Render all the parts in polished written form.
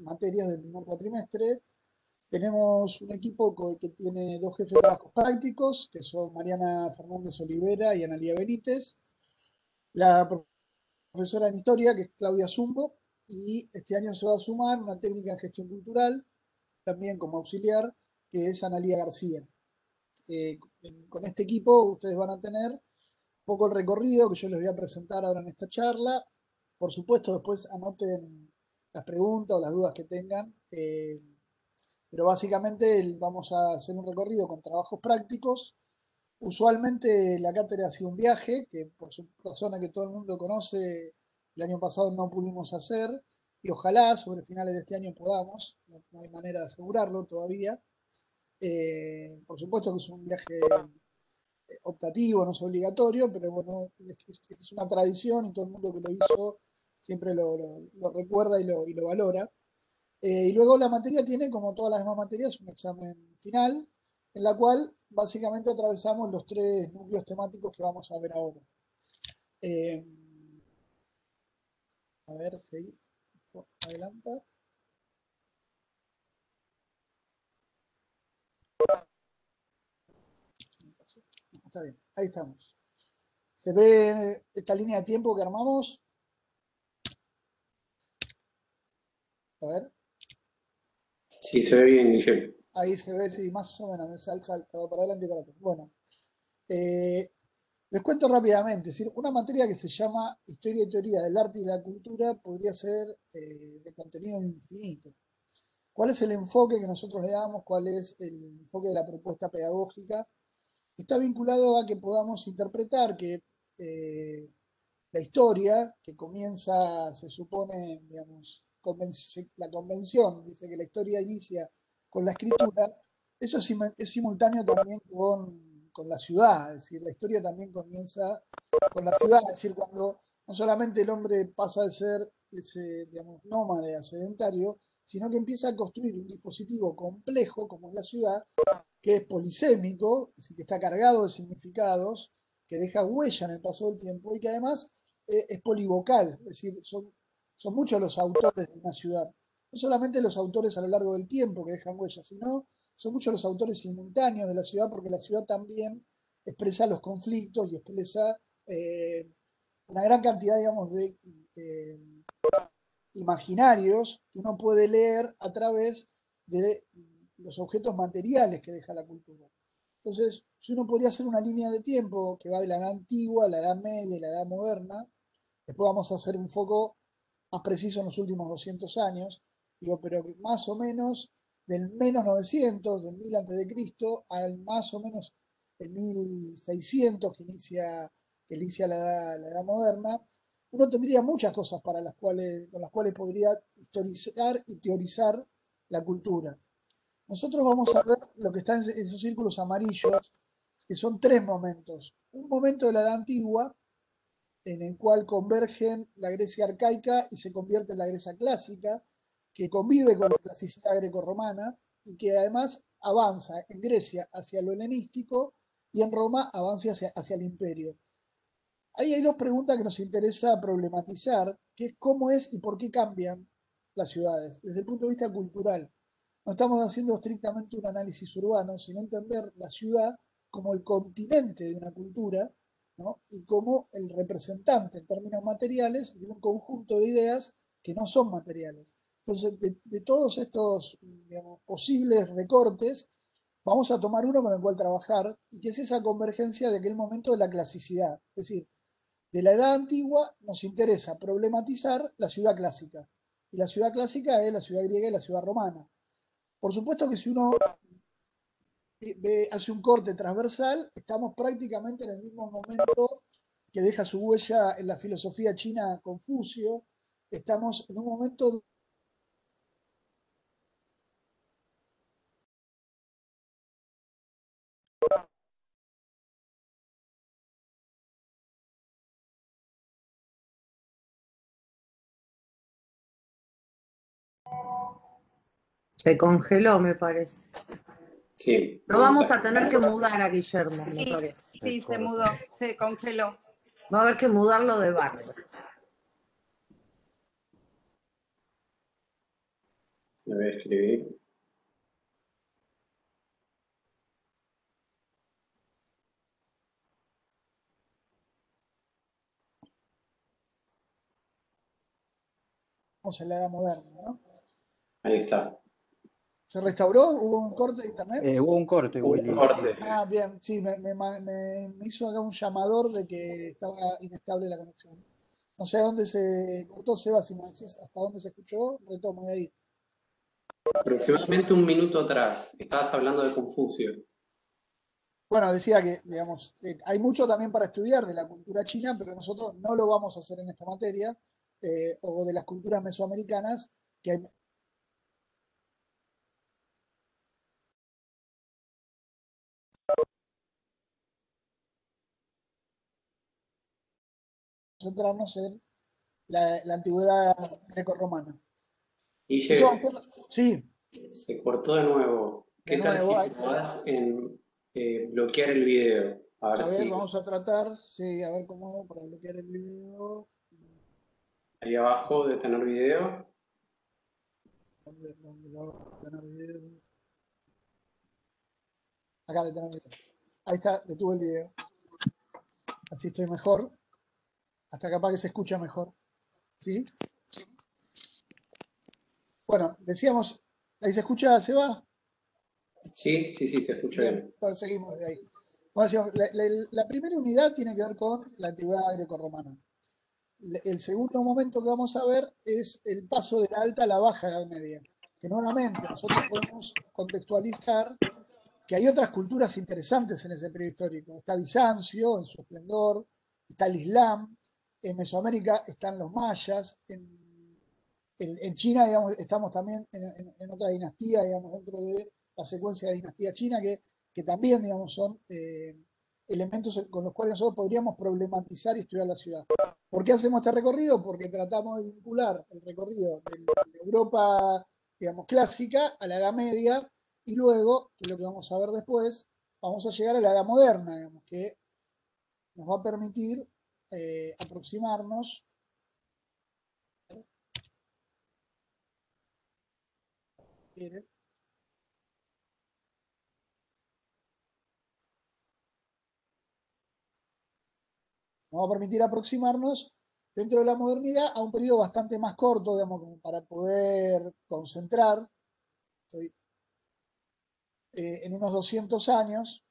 materias del primer cuatrimestre. Tenemos un equipo que tiene dos jefes de trabajos prácticos, que son Mariana Fernández Olivera y Analía Benítez, la profesora en historia, que es Claudia Zumbo, y este año se va a sumar una técnica en gestión cultural, también como auxiliar, que es Analía García. Con este equipo ustedes van a tener un poco el recorrido que yo les voy a presentar ahora en esta charla. Por supuesto, después anoten las preguntas o las dudas que tengan. Pero básicamente vamos a hacer un recorrido con trabajos prácticos. Usualmente la cátedra ha sido un viaje, que por su razón que todo el mundo conoce, el año pasado no pudimos hacer, y ojalá sobre finales de este año podamos, no hay manera de asegurarlo todavía. Por supuesto que es un viaje optativo, no es obligatorio, pero bueno, es una tradición y todo el mundo que lo hizo siempre lo recuerda y lo valora. Y luego la materia tiene, como todas las demás materias, un examen final, en la cual básicamente atravesamos los tres núcleos temáticos que vamos a ver ahora. Eh, a ver si adelanta. Está bien, ahí estamos. ¿Se ve esta línea de tiempo que armamos? A ver. Sí, se ve bien, Guillermo. Ahí se ve, sí, más o menos, me salta para adelante y para atrás. Bueno, eh, les cuento rápidamente, es decir, una materia que se llama Historia y Teoría del Arte y la Cultura podría ser de contenido infinito. ¿Cuál es el enfoque que nosotros le damos? ¿Cuál es el enfoque de la propuesta pedagógica? Está vinculado a que podamos interpretar que la historia, que comienza, se supone, digamos, la convención, dice que la historia inicia con la escritura, eso es simultáneo también con la ciudad, es decir, la historia también comienza con la ciudad, es decir, cuando no solamente el hombre pasa de ser ese, digamos, nómade a sedentario, sino que empieza a construir un dispositivo complejo como es la ciudad, que es polisémico, es decir, que está cargado de significados, que deja huella en el paso del tiempo y que además es polivocal, es decir, son muchos los autores de una ciudad. No solamente los autores a lo largo del tiempo que dejan huellas, sino son muchos los autores simultáneos de la ciudad, porque la ciudad también expresa los conflictos y expresa una gran cantidad, digamos, de imaginarios que uno puede leer a través de los objetos materiales que deja la cultura. Entonces, si uno podría hacer una línea de tiempo que va de la edad antigua, la edad media y la edad moderna, después vamos a hacer un foco más preciso en los últimos 200 años, digo, pero que más o menos del menos 900, del 1000 antes de Cristo, al más o menos el 1600 que inicia la edad moderna, uno tendría muchas cosas con las cuales podría historizar y teorizar la cultura. Nosotros vamos a ver lo que está en esos círculos amarillos, que son tres momentos. Un momento de la Edad Antigua, en el cual convergen la Grecia arcaica y se convierte en la Grecia clásica, que convive con la clasicidad grecorromana y que además avanza en Grecia hacia lo helenístico y en Roma avanza hacia el imperio. Ahí hay dos preguntas que nos interesa problematizar, que es cómo es y por qué cambian las ciudades, desde el punto de vista cultural. No estamos haciendo estrictamente un análisis urbano, sino entender la ciudad como el continente de una cultura, ¿no? Y como el representante en términos materiales de un conjunto de ideas que no son materiales. Entonces, de todos estos, digamos, posibles recortes, vamos a tomar uno con el cual trabajar, y que es esa convergencia de aquel momento de la clasicidad. Es decir, de la Edad Antigua nos interesa problematizar la ciudad clásica. Y la ciudad clásica es la ciudad griega y la ciudad romana. Por supuesto que si uno hace un corte transversal, estamos prácticamente en el mismo momento que deja su huella en la filosofía china Confucio. Estamos en un momento. Se congeló, me parece. Sí. Lo vamos a tener que mudar a Guillermo, me Sí, parece. sí, se mudó, se congeló. Va a haber que mudarlo de barrio. Lo voy a escribir. Vamos a la edad moderna, ¿no? Ahí está. ¿Se restauró? ¿Hubo un corte de internet? Hubo un corte, Un Willy. corte. Ah, bien, sí, me hizo acá un llamador de que estaba inestable la conexión. No sé a dónde se cortó, Seba, si me decís hasta dónde se escuchó, retomo de ahí. Aproximadamente un minuto atrás, estabas hablando de Confucio. Bueno, decía que, digamos, hay mucho también para estudiar de la cultura china, pero nosotros no lo vamos a hacer en esta materia, o de las culturas mesoamericanas, que hay que centrarnos en la antigüedad grecorromana. Eso va a Guille, ser, sí, se cortó de nuevo. de ¿Qué tal nuevo, si probás en bloquear el video? A ver a ver, si vamos a tratar, sí, a ver cómo hago para bloquear el video. ahí abajo de tener video. ¿Dónde lo hago? Tener video. Acá de tener video. Ahí está, detuve el video. Así estoy mejor. Hasta capaz que se escucha mejor. ¿Sí? Bueno, decíamos, ahí se escucha, ¿Seba? Sí, sí, sí, se escucha Bien, bien. entonces seguimos de ahí. Bueno, decíamos, la primera unidad tiene que ver con la antigüedad grecorromana. El segundo momento que vamos a ver es el paso de la alta a la baja Edad Media, que nuevamente nosotros podemos contextualizar que hay otras culturas interesantes en ese periodo histórico. Está Bizancio en su esplendor, está el Islam, en Mesoamérica están los mayas, en China, digamos, estamos también en otra dinastía, digamos, dentro de la secuencia de dinastía china, que también, digamos, son elementos con los cuales nosotros podríamos problematizar y estudiar la ciudad. ¿Por qué hacemos este recorrido? Porque tratamos de vincular el recorrido de Europa, digamos, clásica a la Edad Media, y luego, que es lo que vamos a ver después, vamos a llegar a la Edad Moderna, digamos, que nos va a permitir aproximarnos. Nos va a permitir aproximarnos dentro de la modernidad a un periodo bastante más corto, digamos, como para poder concentrar. Estoy, en unos 200 años,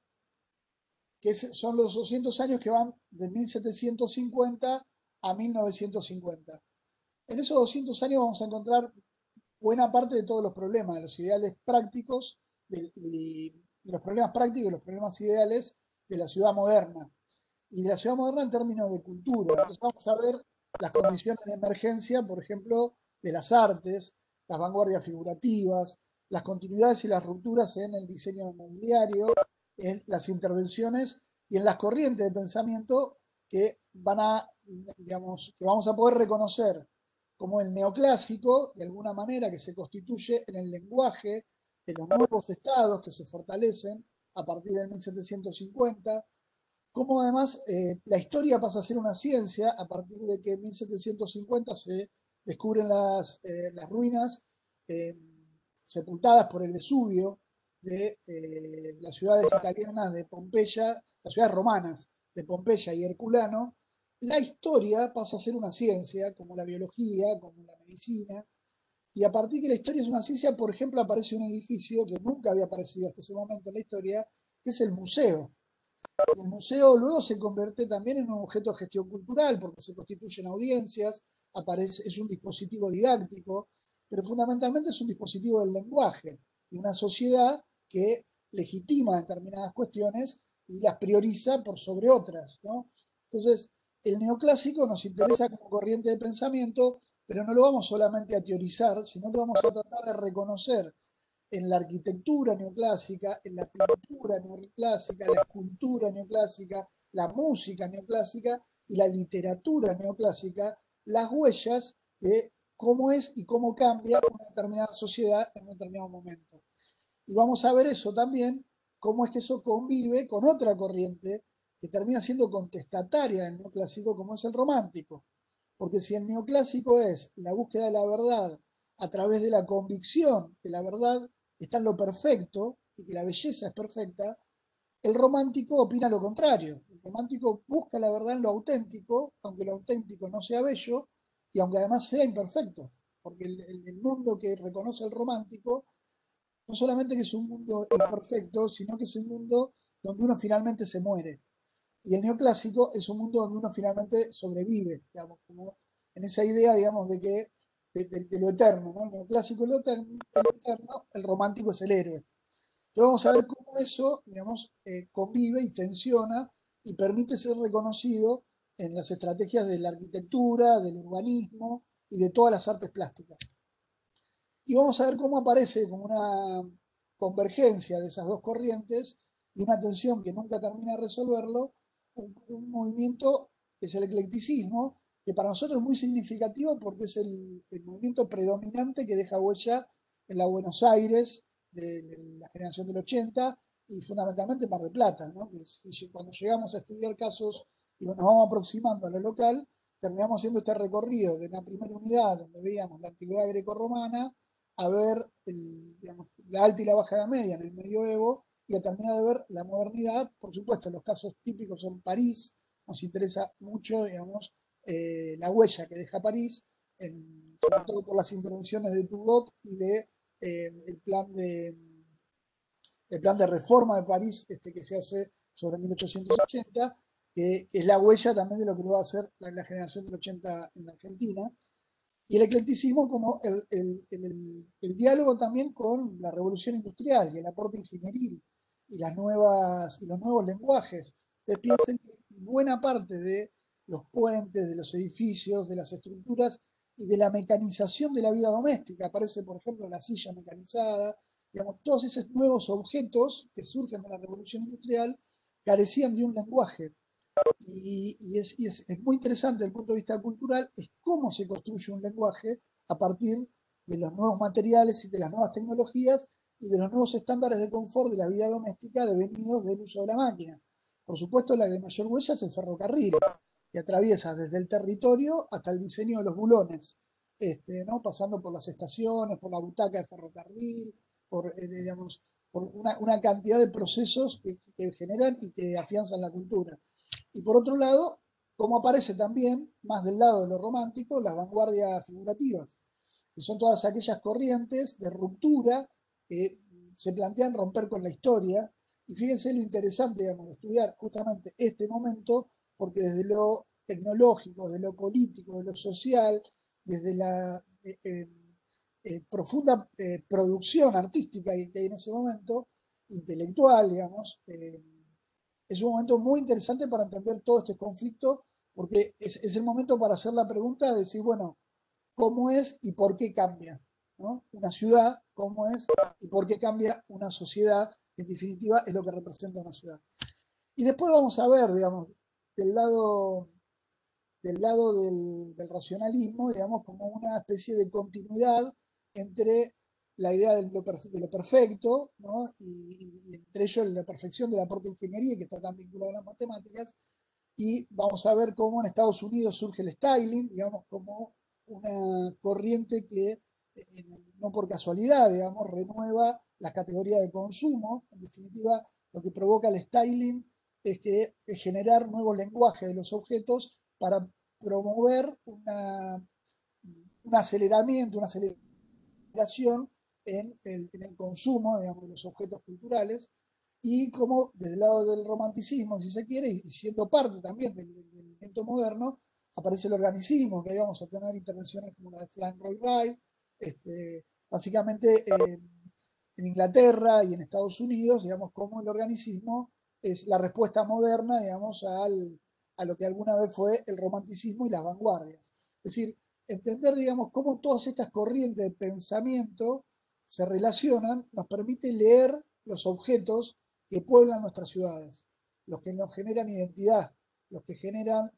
que son los 200 años que van de 1750 a 1950. En esos 200 años vamos a encontrar buena parte de todos los problemas, de los ideales prácticos, de los problemas prácticos y los problemas ideales de la ciudad moderna. Y de la ciudad moderna en términos de cultura. Entonces vamos a ver las condiciones de emergencia, por ejemplo, de las artes, las vanguardias figurativas, las continuidades y las rupturas en el diseño mobiliario, en las intervenciones y en las corrientes de pensamiento que van a, digamos, que vamos a poder reconocer como el neoclásico, de alguna manera, que se constituye en el lenguaje de los nuevos estados que se fortalecen a partir del 1750, como además la historia pasa a ser una ciencia a partir de que en 1750 se descubren las ruinas eh, sepultadas por el Vesubio de las ciudades italianas de Pompeya, las ciudades romanas de Pompeya y Herculano. La historia pasa a ser una ciencia, como la biología, como la medicina, y a partir de que la historia es una ciencia, por ejemplo, aparece un edificio que nunca había aparecido hasta ese momento en la historia, que es el museo. El museo luego se convierte también en un objeto de gestión cultural porque se constituyen audiencias, es un dispositivo didáctico, pero fundamentalmente es un dispositivo del lenguaje de una sociedad que legitima determinadas cuestiones y las prioriza por sobre otras, ¿no? Entonces, el neoclásico nos interesa como corriente de pensamiento, pero no lo vamos solamente a teorizar, sino que vamos a tratar de reconocer en la arquitectura neoclásica, en la pintura neoclásica, la escultura neoclásica, la música neoclásica y la literatura neoclásica, las huellas de cómo es y cómo cambia una determinada sociedad en un determinado momento. Y vamos a ver eso también, cómo es que eso convive con otra corriente que termina siendo contestataria del neoclásico, como es el romántico. Porque si el neoclásico es la búsqueda de la verdad a través de la convicción que la verdad está en lo perfecto y que la belleza es perfecta, el romántico opina lo contrario. El romántico busca la verdad en lo auténtico, aunque lo auténtico no sea bello y aunque además sea imperfecto. Porque el mundo que reconoce el romántico no solamente que es un mundo imperfecto, sino que es un mundo donde uno finalmente se muere. Y el neoclásico es un mundo donde uno finalmente sobrevive, digamos, como en esa idea, digamos, de que de lo eterno, ¿no? El neoclásico es lo eterno, el romántico es el héroe. Entonces vamos a ver cómo eso, digamos, convive y tensiona y permite ser reconocido en las estrategias de la arquitectura, del urbanismo y de todas las artes plásticas. Y vamos a ver cómo aparece como una convergencia de esas dos corrientes y una tensión que nunca termina de resolverlo, un movimiento que es el eclecticismo, que para nosotros es muy significativo porque es el movimiento predominante que deja huella en la Buenos Aires de la generación del 80 y fundamentalmente en Mar del Plata, ¿no? Cuando llegamos a estudiar casos y nos vamos aproximando a lo local, terminamos haciendo este recorrido de una primera unidad donde veíamos la antigüedad grecorromana, a ver digamos, la alta y la baja edad media en el medioevo y a terminar de ver la modernidad. Por supuesto, los casos típicos son París, nos interesa mucho, digamos, la huella que deja París, sobre todo por las intervenciones de Turgot y de el plan de reforma de París que se hace sobre 1880, que es la huella también de lo que va a hacer la generación del 80 en la Argentina. Y el eclecticismo como el diálogo también con la revolución industrial y el aporte ingenieril y los nuevos lenguajes. Ustedes piensen que buena parte de los puentes, de los edificios, de las estructuras y de la mecanización de la vida doméstica, aparece por ejemplo la silla mecanizada, digamos, todos esos nuevos objetos que surgen de la revolución industrial carecían de un lenguaje. Es muy interesante desde el punto de vista cultural, es cómo se construye un lenguaje a partir de los nuevos materiales y de las nuevas tecnologías y de los nuevos estándares de confort de la vida doméstica devenidos del uso de la máquina. Por supuesto, la de mayor huella es el ferrocarril, que atraviesa desde el territorio hasta el diseño de los bulones, ¿no? Pasando por las estaciones, por la butaca de ferrocarril, digamos, por una cantidad de procesos que generan y que afianzan la cultura. Y por otro lado, como aparece también, más del lado de lo romántico, las vanguardias figurativas, que son todas aquellas corrientes de ruptura que se plantean romper con la historia. Y fíjense lo interesante, digamos, de estudiar justamente este momento, porque desde lo tecnológico, de lo político, de lo social, desde la profunda producción artística que hay en ese momento, intelectual, digamos, es un momento muy interesante para entender todo este conflicto, porque es el momento para hacer la pregunta de decir, bueno, ¿cómo es y por qué cambia? ¿No? Una ciudad, ¿cómo es y por qué cambia una sociedad? Que en definitiva es lo que representa una ciudad. Y después vamos a ver, digamos, del lado del racionalismo, digamos, como una especie de continuidad entre la idea de lo perfecto, ¿no? y entre ellos la perfección del aporte de ingeniería, que está tan vinculado a las matemáticas, y vamos a ver cómo en Estados Unidos surge el styling, digamos, como una corriente que, no por casualidad, digamos, renueva las categorías de consumo. En definitiva, lo que provoca el styling es generar nuevos lenguajes de los objetos para promover un aceleramiento, una aceleración en el consumo, digamos, de los objetos culturales, y como desde el lado del romanticismo, si se quiere, y siendo parte también del movimiento moderno, aparece el organicismo, que ahí vamos a tener intervenciones como la de Frank Lloyd Wright, básicamente en Inglaterra y en Estados Unidos, digamos, como el organicismo es la respuesta moderna, digamos, a lo que alguna vez fue el romanticismo y las vanguardias. Es decir, entender, digamos, cómo todas estas corrientes de pensamiento se relacionan, nos permite leer los objetos que pueblan nuestras ciudades, los que nos generan identidad, los que generan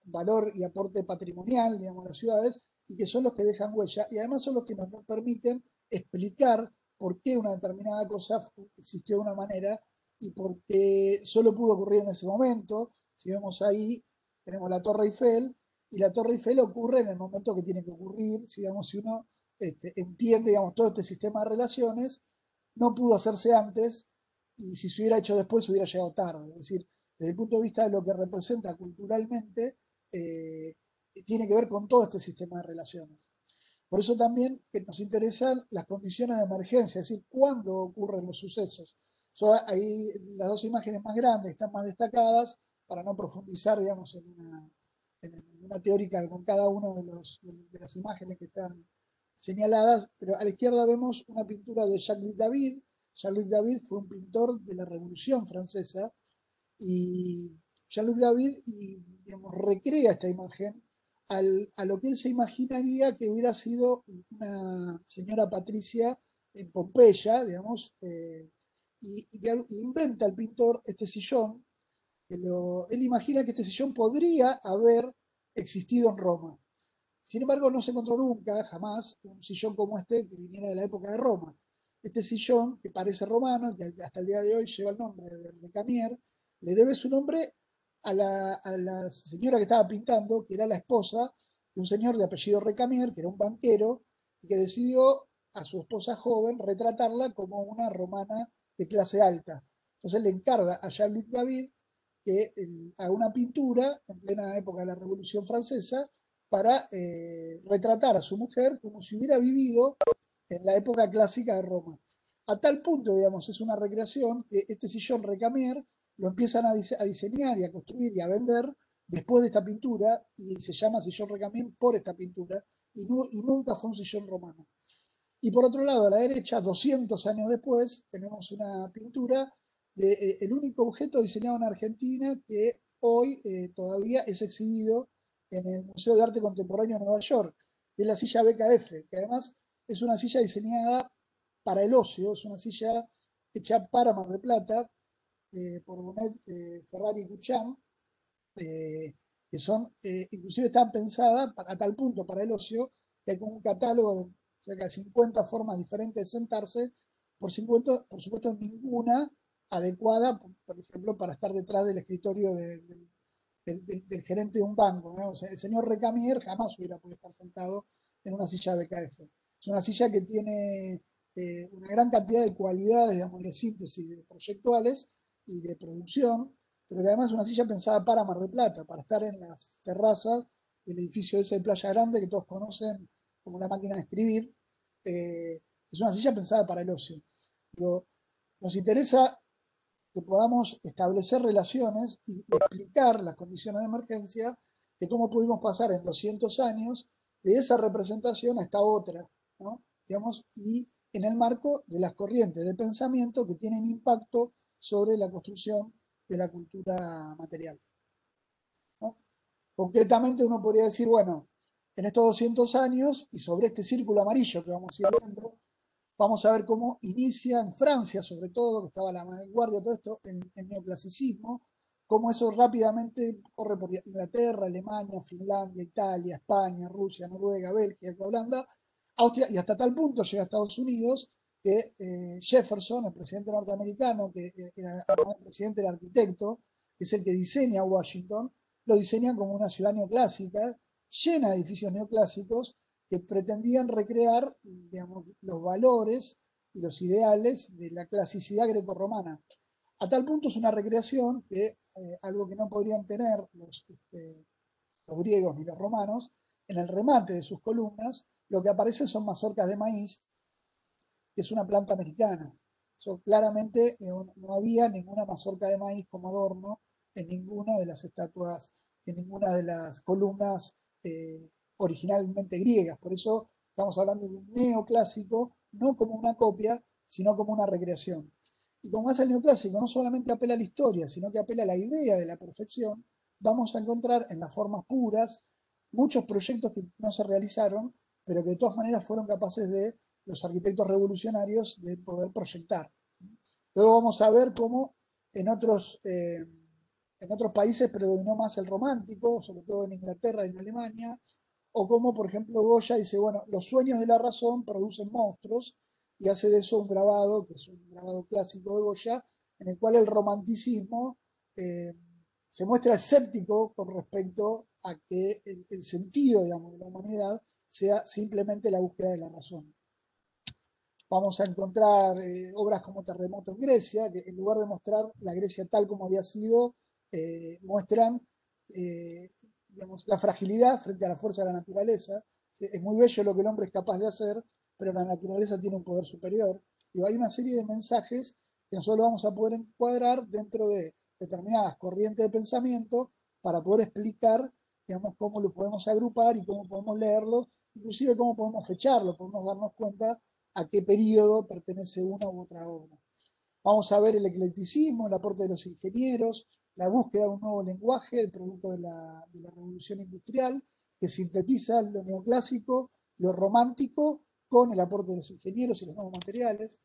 valor y aporte patrimonial, digamos, a las ciudades, y que son los que dejan huella, y además son los que nos permiten explicar por qué una determinada cosa existió de una manera y por qué solo pudo ocurrir en ese momento. Si vemos ahí, tenemos la Torre Eiffel, y la Torre Eiffel ocurre en el momento que tiene que ocurrir. Si uno entiende, digamos, todo este sistema de relaciones, no pudo hacerse antes, y si se hubiera hecho después hubiera llegado tarde. Es decir, desde el punto de vista de lo que representa culturalmente, tiene que ver con todo este sistema de relaciones. Por eso también que nos interesan las condiciones de emergencia, es decir, cuándo ocurren los sucesos. Ahí las dos imágenes más grandes están más destacadas para no profundizar, digamos, en una teórica con cada una de las imágenes que están señaladas, pero a la izquierda vemos una pintura de Jacques-Louis David. Jacques-Louis David fue un pintor de la Revolución Francesa, y Jean-Luc David digamos, recrea esta imagen a lo que él se imaginaría que hubiera sido una señora Patricia en Pompeya, digamos, y inventa el pintor este sillón. Él imagina que este sillón podría haber existido en Roma. Sin embargo, no se encontró nunca, jamás, un sillón como este que viniera de la época de Roma. Este sillón, que parece romano, que hasta el día de hoy lleva el nombre de Recamier, le debe su nombre a la señora que estaba pintando, que era la esposa de un señor de apellido Recamier, que era un banquero, y que decidió a su esposa joven retratarla como una romana de clase alta. Entonces le encarga a Jean-Luc David que haga una pintura en plena época de la Revolución Francesa para retratar a su mujer como si hubiera vivido en la época clásica de Roma. A tal punto, digamos, es una recreación que este sillón Recamier lo empiezan a diseñar y a construir y a vender después de esta pintura, y se llama sillón Recamier por esta pintura, y nunca fue un sillón romano. Y por otro lado, a la derecha, 200 años después, tenemos una pintura de el único objeto diseñado en Argentina que hoy todavía es exhibido en el Museo de Arte Contemporáneo de Nueva York, que es la silla BKF, que además es una silla diseñada para el ocio, es una silla hecha para Mar del Plata, por Bonet, Ferrari y Cuchán, que son, inclusive están pensadas a tal punto para el ocio, que hay como un catálogo de cerca de 50 formas diferentes de sentarse, por supuesto ninguna adecuada, por ejemplo, para estar detrás del escritorio del gerente de un banco, ¿no? O sea, el señor Recamier jamás hubiera podido estar sentado en una silla de BKF. Es una silla que tiene una gran cantidad de cualidades, digamos, de síntesis proyectuales y de producción, pero que además es una silla pensada para Mar del Plata, para estar en las terrazas del edificio ese de Playa Grande que todos conocen como la máquina de escribir. Es una silla pensada para el ocio. Digo, nos interesa que podamos establecer relaciones y explicar las condiciones de emergencia de cómo pudimos pasar en 200 años de esa representación a esta otra, ¿no? Digamos, y en el marco de las corrientes de pensamiento que tienen impacto sobre la construcción de la cultura material, ¿no? Concretamente uno podría decir, bueno, en estos 200 años y sobre este círculo amarillo que vamos a ir viendo, vamos a ver cómo inicia en Francia, sobre todo, que estaba a la vanguardia de todo esto, el neoclasicismo, cómo eso rápidamente corre por Inglaterra, Alemania, Finlandia, Italia, España, Rusia, Noruega, Bélgica, Holanda, Austria, y hasta tal punto llega a Estados Unidos que Jefferson, el presidente norteamericano, que era el presidente, el arquitecto, que es el que diseña Washington, lo diseñan como una ciudad neoclásica, llena de edificios neoclásicos, que pretendían recrear, digamos, los valores y los ideales de la clasicidad grecorromana. A tal punto es una recreación que, algo que no podrían tener los griegos ni los romanos, en el remate de sus columnas, lo que aparecen son mazorcas de maíz, que es una planta americana. Eso claramente no había ninguna mazorca de maíz como adorno en ninguna de las estatuas, en ninguna de las columnas originalmente griegas. Por eso estamos hablando de un neoclásico, no como una copia, sino como una recreación. Y como es el neoclásico, no solamente apela a la historia, sino que apela a la idea de la perfección, vamos a encontrar en las formas puras muchos proyectos que no se realizaron, pero que de todas maneras fueron capaces de los arquitectos revolucionarios de poder proyectar. Luego vamos a ver cómo en otros países predominó más el romántico, sobre todo en Inglaterra y en Alemania, o como por ejemplo Goya dice, bueno, los sueños de la razón producen monstruos, y hace de eso un grabado, que es un grabado clásico de Goya, en el cual el romanticismo se muestra escéptico con respecto a que el sentido, digamos, de la humanidad sea simplemente la búsqueda de la razón. Vamos a encontrar obras como Terremoto en Grecia, que en lugar de mostrar la Grecia tal como había sido, muestran digamos, la fragilidad frente a la fuerza de la naturaleza. ¿Sí? Es muy bello lo que el hombre es capaz de hacer, pero la naturaleza tiene un poder superior. Y hay una serie de mensajes que nosotros vamos a poder encuadrar dentro de determinadas corrientes de pensamiento para poder explicar, digamos, cómo lo podemos agrupar y cómo podemos leerlo, inclusive cómo podemos fecharlo, podemos darnos cuenta a qué periodo pertenece una u otra obra. Vamos a ver el eclecticismo, el aporte de los ingenieros, la búsqueda de un nuevo lenguaje, el producto de la revolución industrial, que sintetiza lo neoclásico, lo romántico, con el aporte de los ingenieros y los nuevos materiales.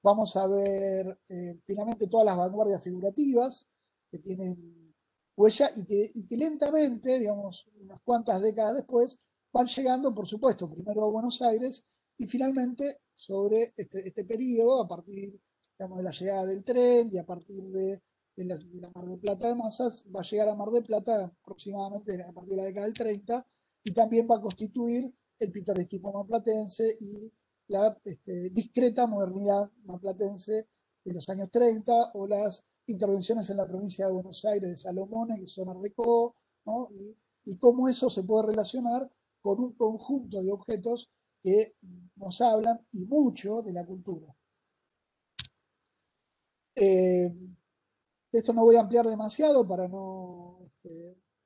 Vamos a ver finalmente todas las vanguardias figurativas que tienen huella y que lentamente, digamos, unas cuantas décadas después, van llegando, por supuesto, primero a Buenos Aires y finalmente sobre este periodo, a partir, digamos, de la llegada del tren y a partir de la Mar del Plata de Masas, va a llegar a Mar del Plata aproximadamente a partir de la década del 30 y también va a constituir el pintoresquismo marplatense y la discreta modernidad marplatense de los años 30 o las intervenciones en la provincia de Buenos Aires de Salomone, que son Art Deco, ¿no? Y cómo eso se puede relacionar con un conjunto de objetos que nos hablan y mucho de la cultura. De esto no voy a ampliar demasiado para no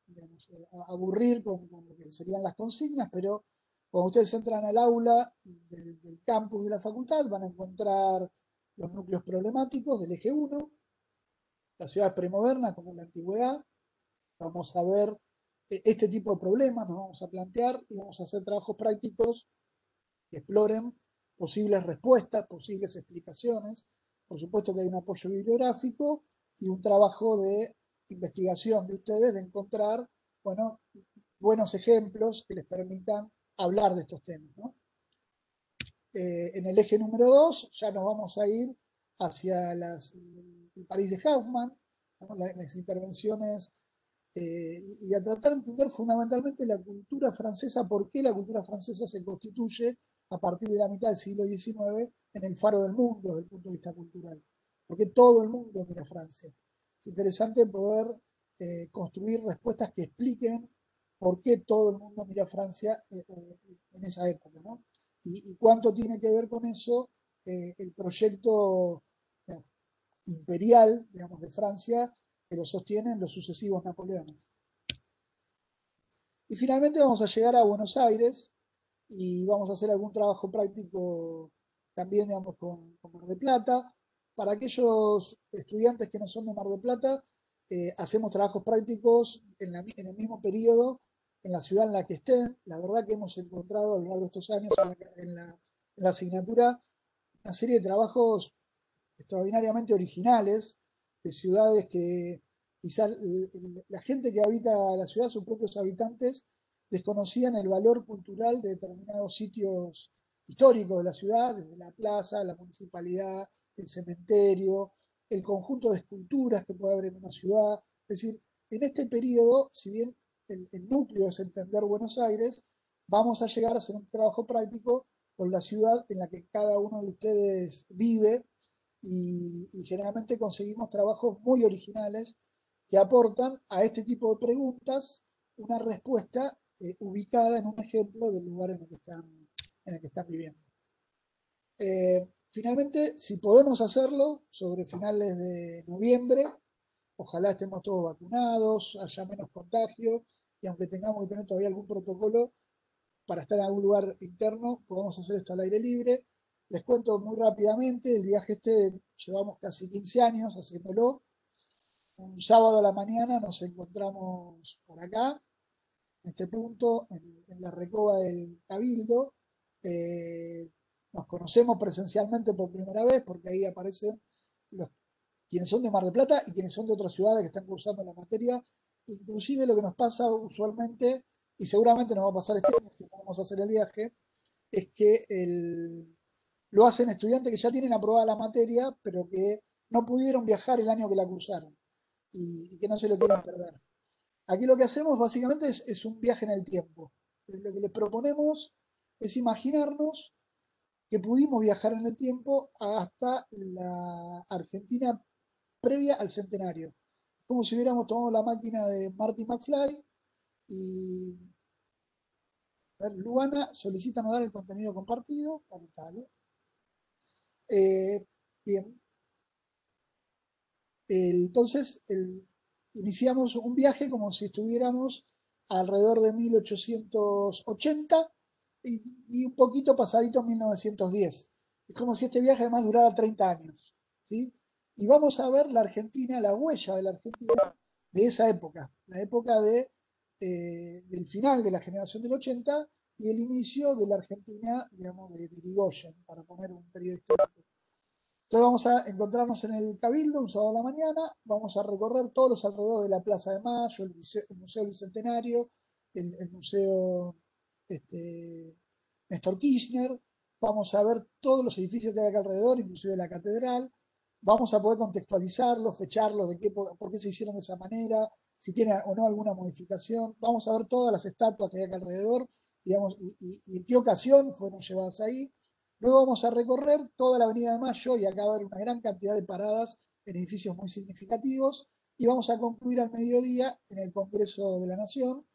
digamos, aburrir con lo que serían las consignas, pero cuando ustedes entran al aula del campus de la facultad van a encontrar los núcleos problemáticos del eje 1, la ciudad premoderna como la antigüedad. Vamos a ver este tipo de problemas, nos vamos a plantear y vamos a hacer trabajos prácticos que exploren posibles respuestas, posibles explicaciones. Por supuesto que hay un apoyo bibliográfico y un trabajo de investigación de ustedes, de encontrar, bueno, buenos ejemplos que les permitan hablar de estos temas, ¿no? En el eje número 2 ya nos vamos a ir hacia el París de Haussmann, ¿no? Las intervenciones y a tratar de entender fundamentalmente la cultura francesa, por qué la cultura francesa se constituye a partir de la mitad del siglo XIX en el faro del mundo desde el punto de vista cultural. Porque todo el mundo mira a Francia. Es interesante poder construir respuestas que expliquen por qué todo el mundo mira a Francia en esa época, ¿no? Y cuánto tiene que ver con eso el proyecto digamos, imperial, digamos, de Francia, que lo sostienen los sucesivos Napoleones. Y finalmente vamos a llegar a Buenos Aires y vamos a hacer algún trabajo práctico también, digamos, con Mar del Plata. Para aquellos estudiantes que no son de Mar del Plata, hacemos trabajos prácticos en el mismo periodo, en la ciudad en la que estén. La verdad que hemos encontrado a lo largo de estos años en la asignatura una serie de trabajos extraordinariamente originales, de ciudades que quizás la gente que habita la ciudad, sus propios habitantes, desconocían el valor cultural de determinados sitios históricos de la ciudad, desde la plaza, la municipalidad, el cementerio, el conjunto de esculturas que puede haber en una ciudad. Es decir, en este periodo, si bien el núcleo es entender Buenos Aires, vamos a llegar a hacer un trabajo práctico con la ciudad en la que cada uno de ustedes vive y generalmente conseguimos trabajos muy originales que aportan a este tipo de preguntas una respuesta ubicada en un ejemplo del lugar en el que están viviendo. Finalmente, si podemos hacerlo sobre finales de noviembre, ojalá estemos todos vacunados, haya menos contagio y aunque tengamos que tener todavía algún protocolo para estar en algún lugar interno, podemos hacer esto al aire libre. Les cuento muy rápidamente, el viaje llevamos casi 15 años haciéndolo. Un sábado a la mañana nos encontramos por acá, en este punto, en la Recoba del Cabildo. Nos conocemos presencialmente por primera vez porque ahí aparecen quienes son de Mar del Plata y quienes son de otras ciudades que están cursando la materia. Inclusive lo que nos pasa usualmente, y seguramente nos va a pasar este año si podemos hacer el viaje, es que lo hacen estudiantes que ya tienen aprobada la materia, pero que no pudieron viajar el año que la cursaron y que no se lo quieren perder. Aquí lo que hacemos básicamente es un viaje en el tiempo. Lo que les proponemos es imaginarnos que pudimos viajar en el tiempo hasta la Argentina previa al centenario. Como si hubiéramos tomado la máquina de Marty McFly y a ver, Luana solicita no dar el contenido compartido. Bien, entonces iniciamos un viaje como si estuviéramos alrededor de 1880 y un poquito pasadito 1910. Es como si este viaje además durara 30 años, ¿sí? Y vamos a ver la Argentina, la huella de la Argentina de esa época, la época del final de la generación del 80 y el inicio de la Argentina, digamos, de Irigoyen, para poner un periodo histórico. Entonces vamos a encontrarnos en el Cabildo un sábado a la mañana, vamos a recorrer todos los alrededores de la Plaza de Mayo, el Museo Bicentenario, el Museo Néstor Kirchner, vamos a ver todos los edificios que hay acá alrededor, inclusive la catedral, vamos a poder contextualizarlos, fecharlos, por qué se hicieron de esa manera, si tiene o no alguna modificación, vamos a ver todas las estatuas que hay acá alrededor, digamos, y en qué ocasión fueron llevadas ahí. Luego vamos a recorrer toda la Avenida de Mayo y acá va a haber una gran cantidad de paradas en edificios muy significativos y vamos a concluir al mediodía en el Congreso de la Nación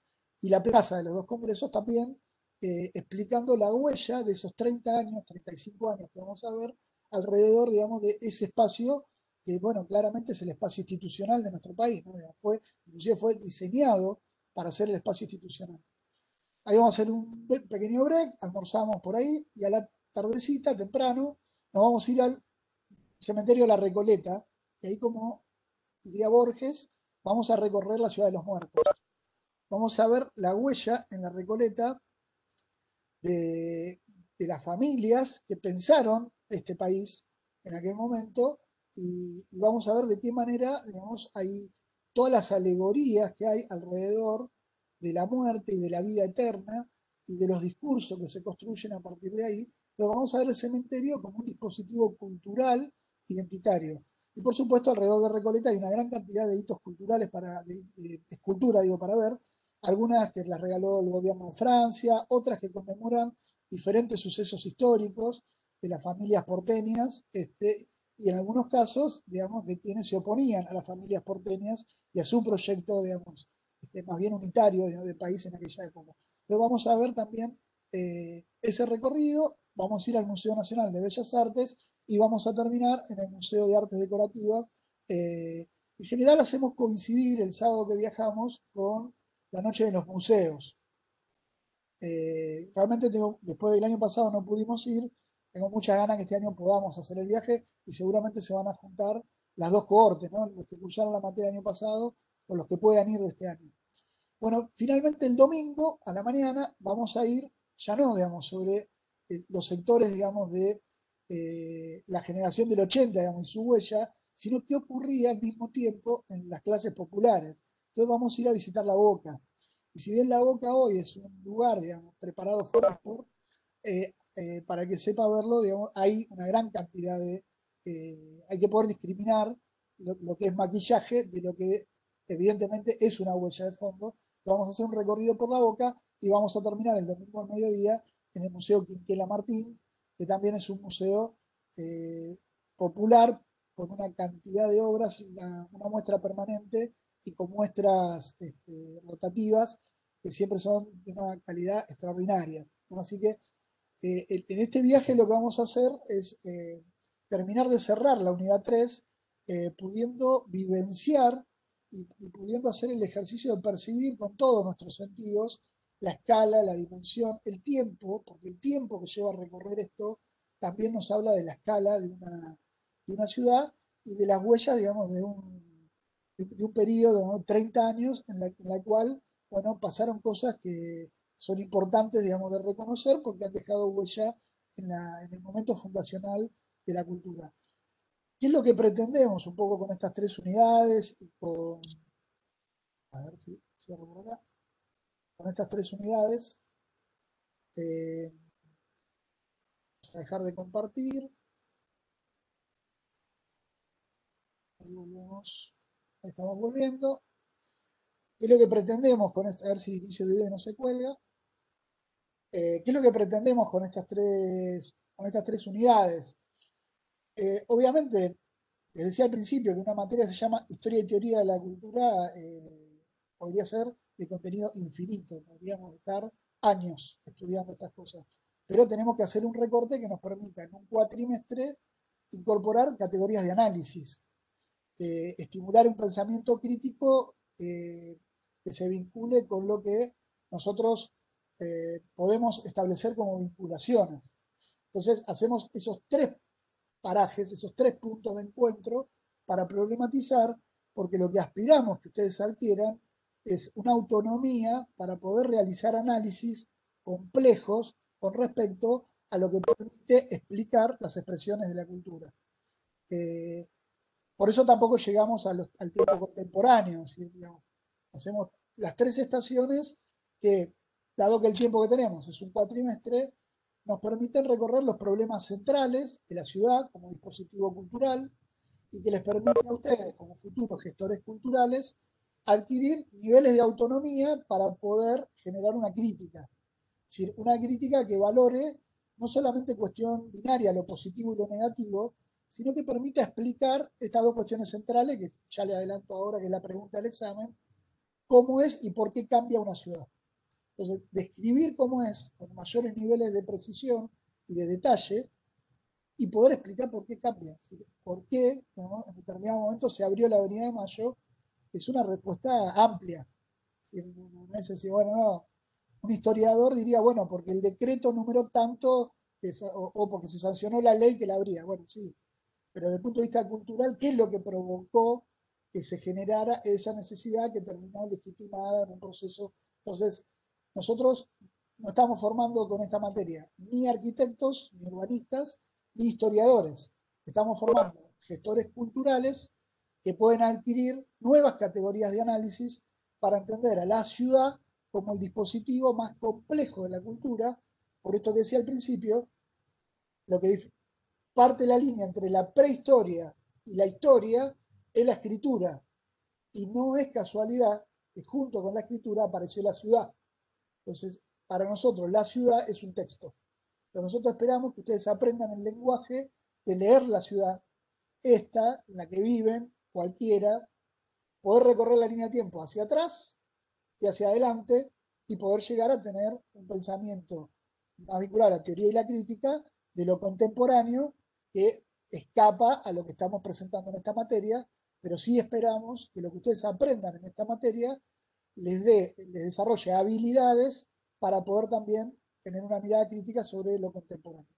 y la plaza de los dos congresos también, explicando la huella de esos 30 años, 35 años que vamos a ver alrededor, digamos, de ese espacio que, bueno, claramente es el espacio institucional de nuestro país, ¿no? Inclusive fue diseñado para ser el espacio institucional. Ahí vamos a hacer un pequeño break, almorzamos por ahí y a la tardecita, temprano, nos vamos a ir al cementerio de la Recoleta y ahí, como diría Borges, vamos a recorrer la ciudad de los muertos. Vamos a ver la huella en la Recoleta de las familias que pensaron este país en aquel momento y vamos a ver de qué manera, digamos, hay todas las alegorías que hay alrededor de la muerte y de la vida eterna y de los discursos que se construyen a partir de ahí. Pero vamos a ver el cementerio como un dispositivo cultural identitario. Y por supuesto alrededor de Recoleta hay una gran cantidad de hitos culturales de escultura, digo, para ver, algunas que las regaló el gobierno de Francia, otras que conmemoran diferentes sucesos históricos de las familias porteñas, y en algunos casos, digamos, de quienes se oponían a las familias porteñas y a su proyecto, digamos, más bien unitario, digamos, del país en aquella época. Pero vamos a ver también ese recorrido, vamos a ir al Museo Nacional de Bellas Artes y vamos a terminar en el Museo de Artes Decorativas. En general hacemos coincidir el sábado que viajamos con la noche de los museos. Realmente después del año pasado no pudimos ir, tengo muchas ganas que este año podamos hacer el viaje y seguramente se van a juntar las dos cohortes, ¿no? Los que cursaron la materia el año pasado o los que puedan ir de este año. Bueno, finalmente el domingo a la mañana vamos a ir, ya no, digamos, sobre los sectores, digamos, de la generación del 80, digamos, y su huella, sino qué ocurría al mismo tiempo en las clases populares. Entonces vamos a ir a visitar La Boca. Y si bien La Boca hoy es un lugar, digamos, preparado para que sepa verlo, digamos, hay una gran cantidad hay que poder discriminar lo que es maquillaje de lo que evidentemente es una huella de fondo. Vamos a hacer un recorrido por La Boca y vamos a terminar el domingo al mediodía en el Museo Quinquela Martín, que también es un museo popular con una cantidad de obras, una muestra permanente y con muestras rotativas que siempre son de una calidad extraordinaria, ¿no? Así que en este viaje lo que vamos a hacer es terminar de cerrar la unidad 3, pudiendo vivenciar y pudiendo hacer el ejercicio de percibir con todos nuestros sentidos la escala, la dimensión, el tiempo, porque el tiempo que lleva a recorrer esto también nos habla de la escala de una ciudad y de las huellas, digamos, de un periodo, ¿no? 30 años en la cual, bueno, pasaron cosas que son importantes, digamos, de reconocer porque han dejado huella en el momento fundacional de la cultura. ¿Qué es lo que pretendemos un poco con estas tres unidades? A ver si cierro por acá. Con estas tres unidades, vamos a dejar de compartir. Ahí volvemos. Ahí estamos volviendo. ¿Qué es lo que pretendemos con esto? A ver si inicio el video y no se cuelga. ¿Qué es lo que pretendemos con estas tres unidades? Obviamente, les decía al principio que una materia se llama Historia y Teoría de la Cultura, podría ser de contenido infinito, podríamos estar años estudiando estas cosas, pero tenemos que hacer un recorte que nos permita en un cuatrimestre incorporar categorías de análisis, estimular un pensamiento crítico que se vincule con lo que nosotros podemos establecer como vinculaciones. Entonces hacemos esos tres parajes, esos tres puntos de encuentro para problematizar, porque lo que aspiramos que ustedes adquieran es una autonomía para poder realizar análisis complejos con respecto a lo que permite explicar las expresiones de la cultura. Por eso tampoco llegamos al tiempo contemporáneo, ¿sí? Digamos, hacemos las tres estaciones que, dado que el tiempo que tenemos es un cuatrimestre, nos permiten recorrer los problemas centrales de la ciudad como dispositivo cultural y que les permite a ustedes, como futuros gestores culturales, adquirir niveles de autonomía para poder generar una crítica. Es decir, una crítica que valore no solamente cuestión binaria, lo positivo y lo negativo, sino que permita explicar estas dos cuestiones centrales, que ya le adelanto ahora que es la pregunta del examen, cómo es y por qué cambia una ciudad. Entonces, describir cómo es con mayores niveles de precisión y de detalle y poder explicar por qué cambia. Por qué, digamos, en determinado momento se abrió la Avenida de Mayo, es una respuesta amplia. No es decir, bueno, no, un historiador diría, bueno, porque el decreto número tanto, o porque se sancionó la ley que la abría. Bueno, sí, pero desde el punto de vista cultural, ¿qué es lo que provocó que se generara esa necesidad que terminó legitimada en un proceso? Entonces, nosotros no estamos formando con esta materia ni arquitectos, ni urbanistas, ni historiadores. Estamos formando gestores culturales que pueden adquirir nuevas categorías de análisis para entender a la ciudad como el dispositivo más complejo de la cultura. Por esto que decía al principio, lo que parte la línea entre la prehistoria y la historia es la escritura. Y no es casualidad que junto con la escritura apareció la ciudad. Entonces, para nosotros la ciudad es un texto. Pero nosotros esperamos que ustedes aprendan el lenguaje de leer la ciudad, esta, en la que viven, cualquiera, poder recorrer la línea de tiempo hacia atrás y hacia adelante y poder llegar a tener un pensamiento más vinculado a la teoría y la crítica de lo contemporáneo que escapa a lo que estamos presentando en esta materia, pero sí esperamos que lo que ustedes aprendan en esta materia les desarrolle habilidades para poder también tener una mirada crítica sobre lo contemporáneo.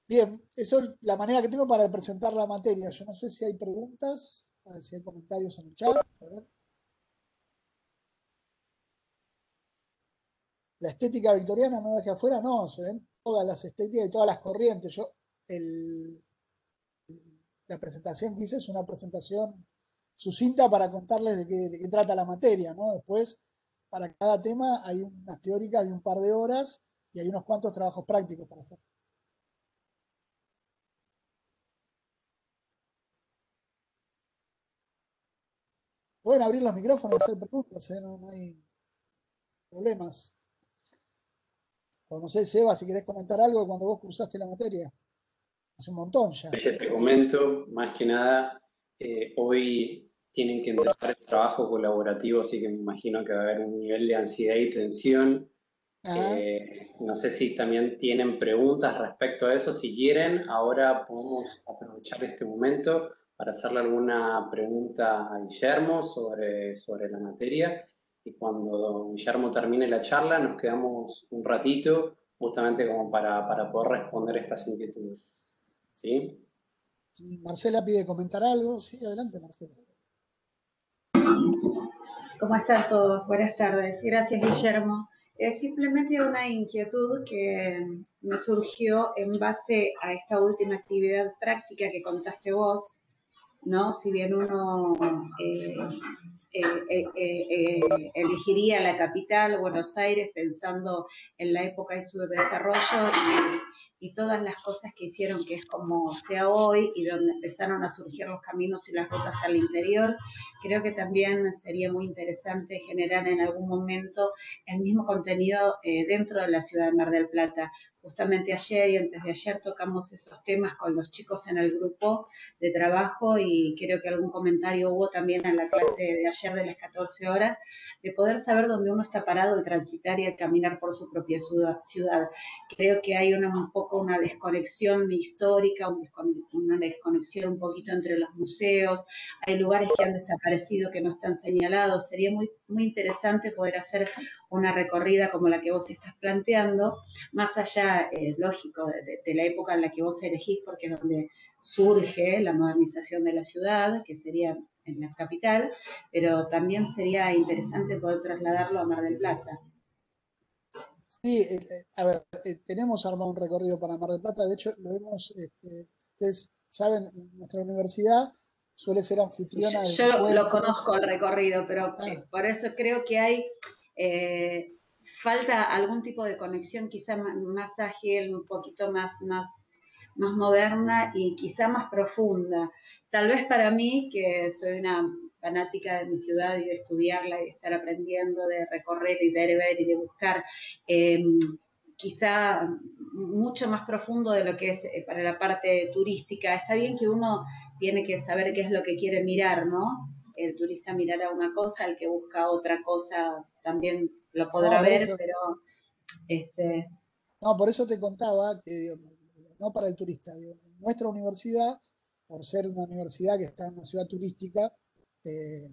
Bien, eso es la manera que tengo para presentar la materia. Yo no sé si hay preguntas, a ver si hay comentarios en el chat. A ver. La estética victoriana no deja afuera, no, se ven todas las estéticas y todas las corrientes. La presentación que hice es una presentación sucinta para contarles de qué trata la materia, ¿no? Después, para cada tema hay unas teóricas de un par de horas y hay unos cuantos trabajos prácticos para hacer. Pueden abrir los micrófonos y hacer preguntas, no hay problemas. O no sé, Seba, si querés comentar algo cuando vos cruzaste la materia. Hace un montón ya. Te comento, más que nada, hoy tienen que entrar al trabajo colaborativo, así que me imagino que va a haber un nivel de ansiedad y tensión. No sé si también tienen preguntas respecto a eso. Si quieren, ahora podemos aprovechar este momento para hacerle alguna pregunta a Guillermo sobre la materia. Y cuando Guillermo termine la charla, nos quedamos un ratito justamente como para poder responder estas inquietudes. ¿Sí? Si Marcela pide comentar algo, sí, adelante, Marcela. ¿Cómo están todos? Buenas tardes. Gracias, Guillermo. Simplemente una inquietud que me surgió en base a esta última actividad práctica que contaste vos, ¿no? Si bien uno elegiría la capital, Buenos Aires, pensando en la época de su desarrollo y todas las cosas que hicieron que es como sea hoy y donde empezaron a surgir los caminos y las rutas al interior. Creo que también sería muy interesante generar en algún momento el mismo contenido dentro de la ciudad de Mar del Plata. Justamente ayer y antes de ayer tocamos esos temas con los chicos en el grupo de trabajo y creo que algún comentario hubo también en la clase de ayer de las 14 horas, de poder saber dónde uno está parado al transitar y al caminar por su propia ciudad. Creo que hay un poco una desconexión histórica, una desconexión un poquito entre los museos, hay lugares que han desaparecido que no están señalados. Sería muy, muy interesante poder hacer una recorrida como la que vos estás planteando, más allá, lógico, de la época en la que vos elegís, porque es donde surge la modernización de la ciudad, que sería en la capital, pero también sería interesante poder trasladarlo a Mar del Plata. Sí, a ver, tenemos armado un recorrido para Mar del Plata, de hecho lo hemos, ustedes saben, nuestra universidad suele ser anfitriona de Yo lo encuentros. conozco el recorrido, pero por eso creo que hay falta algún tipo de conexión quizá más ágil, un poquito más moderna y quizá más profunda. Tal vez para mí, que soy una fanática de mi ciudad y de estudiarla y de estar aprendiendo, de recorrer y ver y de buscar, quizá mucho más profundo de lo que es para la parte turística. Está bien que uno tiene que saber qué es lo que quiere mirar, ¿no? El turista mirará una cosa, el que busca otra cosa también lo podrá ver, Eso, pero no, por eso te contaba que, digo, no para el turista, digo, nuestra universidad, por ser una universidad que está en una ciudad turística, eh,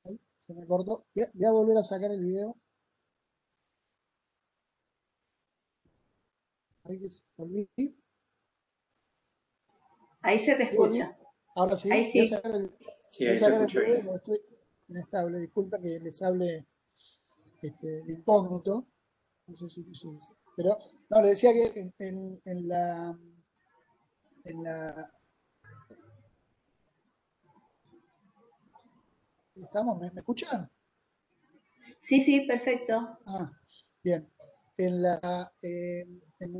ahí se me cortó. Voy a volver a sacar el video. Ahí que volví. ahí se te ¿Sí volví? escucha. Ahora sí, Ahí voy a sí. sacar el, Sí, voy a ahí se sacar el escucha video bien. porque estoy inestable. Disculpa que les hable de incógnito. No sé si pero no, le decía que en la ¿estamos? ¿Me escuchan? Sí, sí, perfecto. Ah, bien. En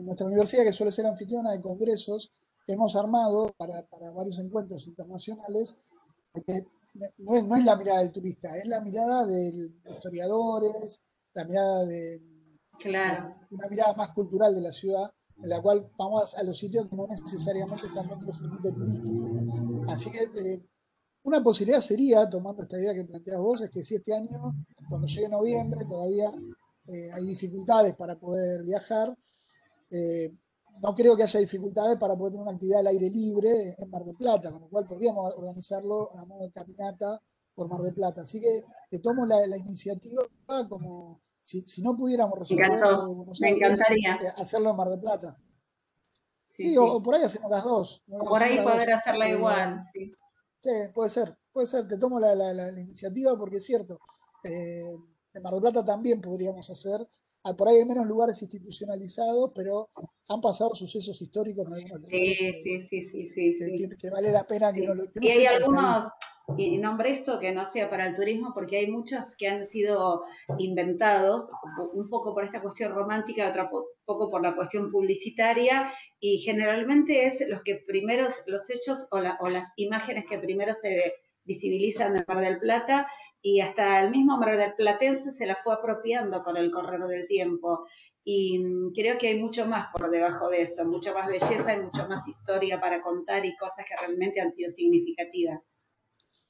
nuestra universidad, que suele ser anfitriona de congresos, hemos armado para varios encuentros internacionales, porque no es la mirada del turista, es la mirada de historiadores, la mirada Claro. una mirada más cultural de la ciudad, en la cual vamos a los sitios que no necesariamente están dentro del circuito turístico. Así que una posibilidad sería, tomando esta idea que planteas vos, es que si este año, cuando llegue noviembre, todavía hay dificultades para poder viajar, eh, no creo que haya dificultades para poder tener una actividad al aire libre en Mar del Plata, con lo cual podríamos organizarlo a modo de caminata por Mar del Plata. Así que te tomo la iniciativa como si no pudiéramos Me resolver lo encantó. de Buenos Me Aires, encantaría. hacerlo en Mar del Plata. Sí, Sí, sí. o por ahí hacemos las dos, O por hacemos ahí las dos. poder hacerla igual, sí. Sí, puede ser, te tomo la iniciativa porque es cierto, en Mar del Plata también podríamos hacer, por ahí hay menos lugares institucionalizados, pero han pasado sucesos históricos en algunos lugares Sí, sí, sí, sí, sí, sí. que vale la pena Sí. que no Y hay sepan que está ahí. algunos, y nombré esto que no sea para el turismo, porque hay muchos que han sido inventados, un poco por esta cuestión romántica, otro poco por la cuestión publicitaria, y generalmente es los que primeros, los hechos o las imágenes que primero se visibilizan en Mar del Plata, y hasta el mismo Mar del Platense se la fue apropiando con el correr del tiempo. Y creo que hay mucho más por debajo de eso, mucha más belleza y mucha más historia para contar y cosas que realmente han sido significativas.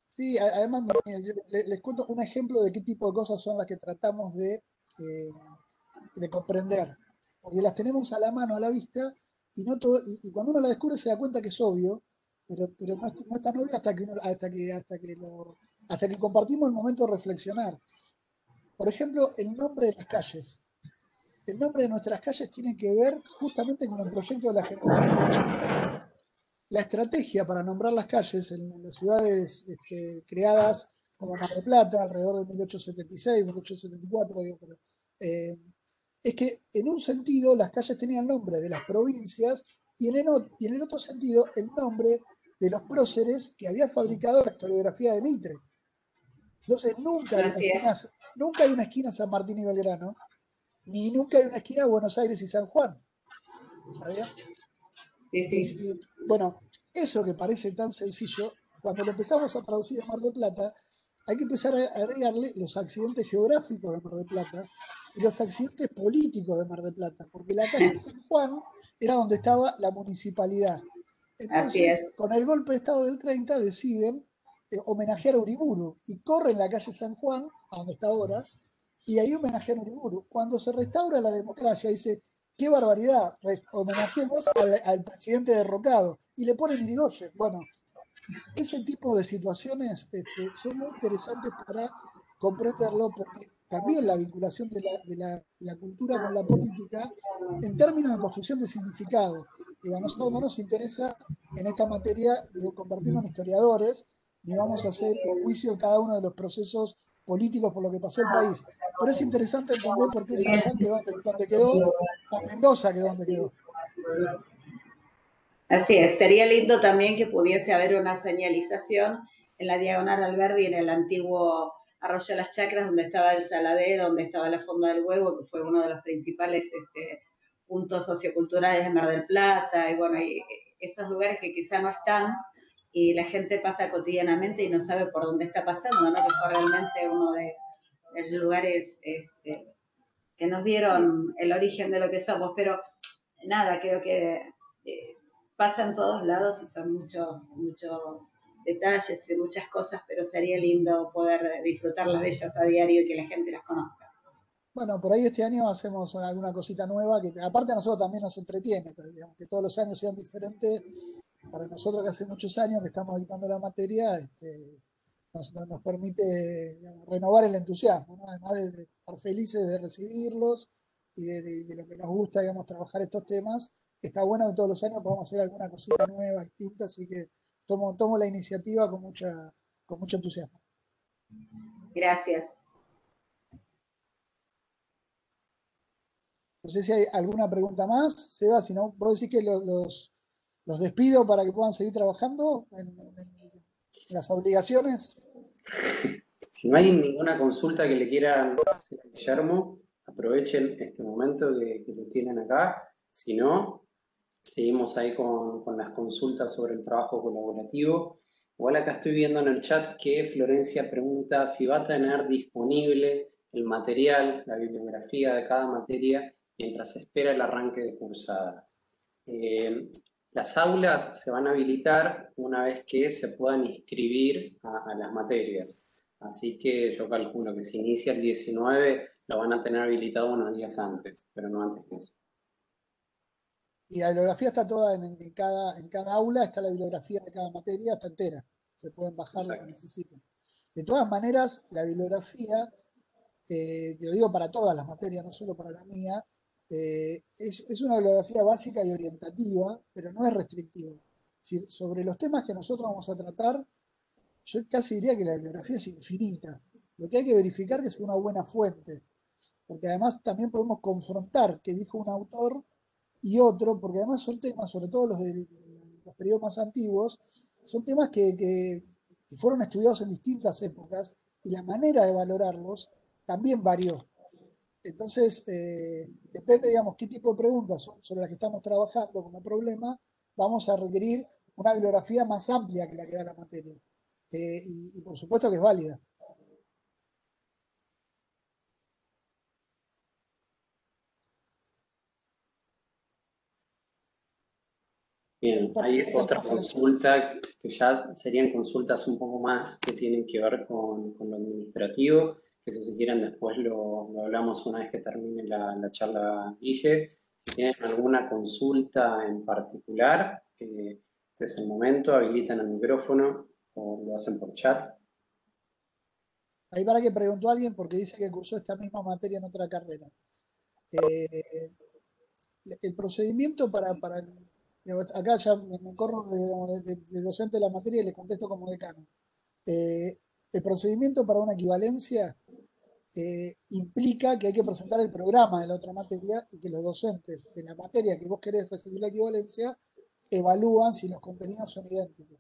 Sí, además yo les cuento un ejemplo de qué tipo de cosas son las que tratamos de comprender, porque las tenemos a la mano, a la vista, y, no todo, y cuando uno la descubre se da cuenta que es obvio, pero no es tan obvio hasta que compartimos el momento de reflexionar. Por ejemplo, el nombre de las calles. El nombre de nuestras calles tiene que ver justamente con el proyecto de la generación del 80. La estrategia para nombrar las calles en las ciudades creadas como Mar del Plata, alrededor de 1876, 1874, digo, pero, eh, es que en un sentido las calles tenían nombre de las provincias y en el otro sentido el nombre de los próceres que había fabricado la historiografía de Mitre. Entonces nunca hay una esquina San Martín y Belgrano, ni nunca hay una esquina Buenos Aires y San Juan. ¿Está bien? Sí. Y, bueno, eso que parece tan sencillo, cuando lo empezamos a traducir a Mar del Plata, hay que empezar a agregarle los accidentes geográficos de Mar del Plata y los accidentes políticos de Mar del Plata, porque la calle San Juan era donde estaba la municipalidad. Entonces, con el golpe de Estado del 30 deciden homenajear a Uriburu y corren la calle San Juan, a donde está ahora, y ahí homenajean a Uriburu. Cuando se restaura la democracia, dice, qué barbaridad, homenajeemos al presidente derrocado, y le ponen Irigoyen. Bueno, ese tipo de situaciones son muy interesantes para comprenderlo, porque también la vinculación de la cultura con la política en términos de construcción de significado. A nosotros no nos interesa en esta materia convertirnos en historiadores, ni vamos a hacer un juicio de cada uno de los procesos políticos por lo que pasó el país. Pero es interesante entender por qué San Juan quedó donde quedó, o Mendoza quedó donde quedó. Así es, sería lindo también que pudiese haber una señalización en la Diagonal Alberdi, en el antiguo Arroyo Las Chacras, donde estaba el Saladero, donde estaba la Fonda del Huevo, que fue uno de los principales puntos socioculturales de Mar del Plata, y bueno, y esos lugares que quizá no están, y la gente pasa cotidianamente y no sabe por dónde está pasando, ¿no? Que fue realmente uno de los lugares que nos dieron el origen de lo que somos, pero nada, creo que pasa en todos lados y son muchos detalles y muchas cosas, pero sería lindo poder disfrutarlas de ellas a diario y que la gente las conozca. Bueno, por ahí este año hacemos alguna cosita nueva, que aparte a nosotros también nos entretiene, entonces, digamos, que todos los años sean diferentes. Para nosotros que hace muchos años que estamos dictando la materia, nos permite, digamos, renovar el entusiasmo, ¿no? Además de estar felices de recibirlos y de lo que nos gusta, digamos, trabajar estos temas. Está bueno que todos los años podamos hacer alguna cosita nueva, distinta, así que tomo la iniciativa con mucho entusiasmo. Gracias. No sé si hay alguna pregunta más, Seba, si no, vos decís que los despido para que puedan seguir trabajando en las obligaciones. Si no hay ninguna consulta que le quieran hacer a Guillermo, aprovechen este momento que lo tienen acá. Si no, seguimos ahí con las consultas sobre el trabajo colaborativo. Igual acá estoy viendo en el chat que Florencia pregunta si va a tener disponible el material, la bibliografía de cada materia mientras se espera el arranque de cursada. Las aulas se van a habilitar una vez que se puedan inscribir a las materias. Así que yo calculo que si inicia el 19 lo van a tener habilitado unos días antes, pero no antes que eso. Y la bibliografía está toda en cada aula, está la bibliografía de cada materia, está entera. Se pueden bajar lo que necesiten. De todas maneras, la bibliografía, lo digo para todas las materias, no solo para la mía, es una bibliografía básica y orientativa, pero no es restrictiva. Sobre los temas que nosotros vamos a tratar, yo casi diría que la bibliografía es infinita. Lo que hay que verificar es que sea una buena fuente, porque además también podemos confrontar qué dijo un autor y otro, porque además son temas, sobre todo los de los periodos más antiguos, son temas que fueron estudiados en distintas épocas y la manera de valorarlos también varió. Entonces, depende, digamos, qué tipo de preguntas son sobre las que estamos trabajando como problema, vamos a requerir una bibliografía más amplia que la que da la materia. Y por supuesto que es válida. Bien, hay otra consulta que ya serían consultas un poco más que tienen que ver con lo administrativo, que si quieren después lo hablamos una vez que termine la charla Guille. Si tienen alguna consulta en particular, este es el momento, habilitan el micrófono o lo hacen por chat. Ahí para que preguntó alguien porque dice que cursó esta misma materia en otra carrera. El procedimiento acá ya me corro de docente de la materia y le contesto como decano. El procedimiento para una equivalencia implica que hay que presentar el programa de la otra materia y que los docentes de la materia que vos querés recibir la equivalencia evalúan si los contenidos son idénticos.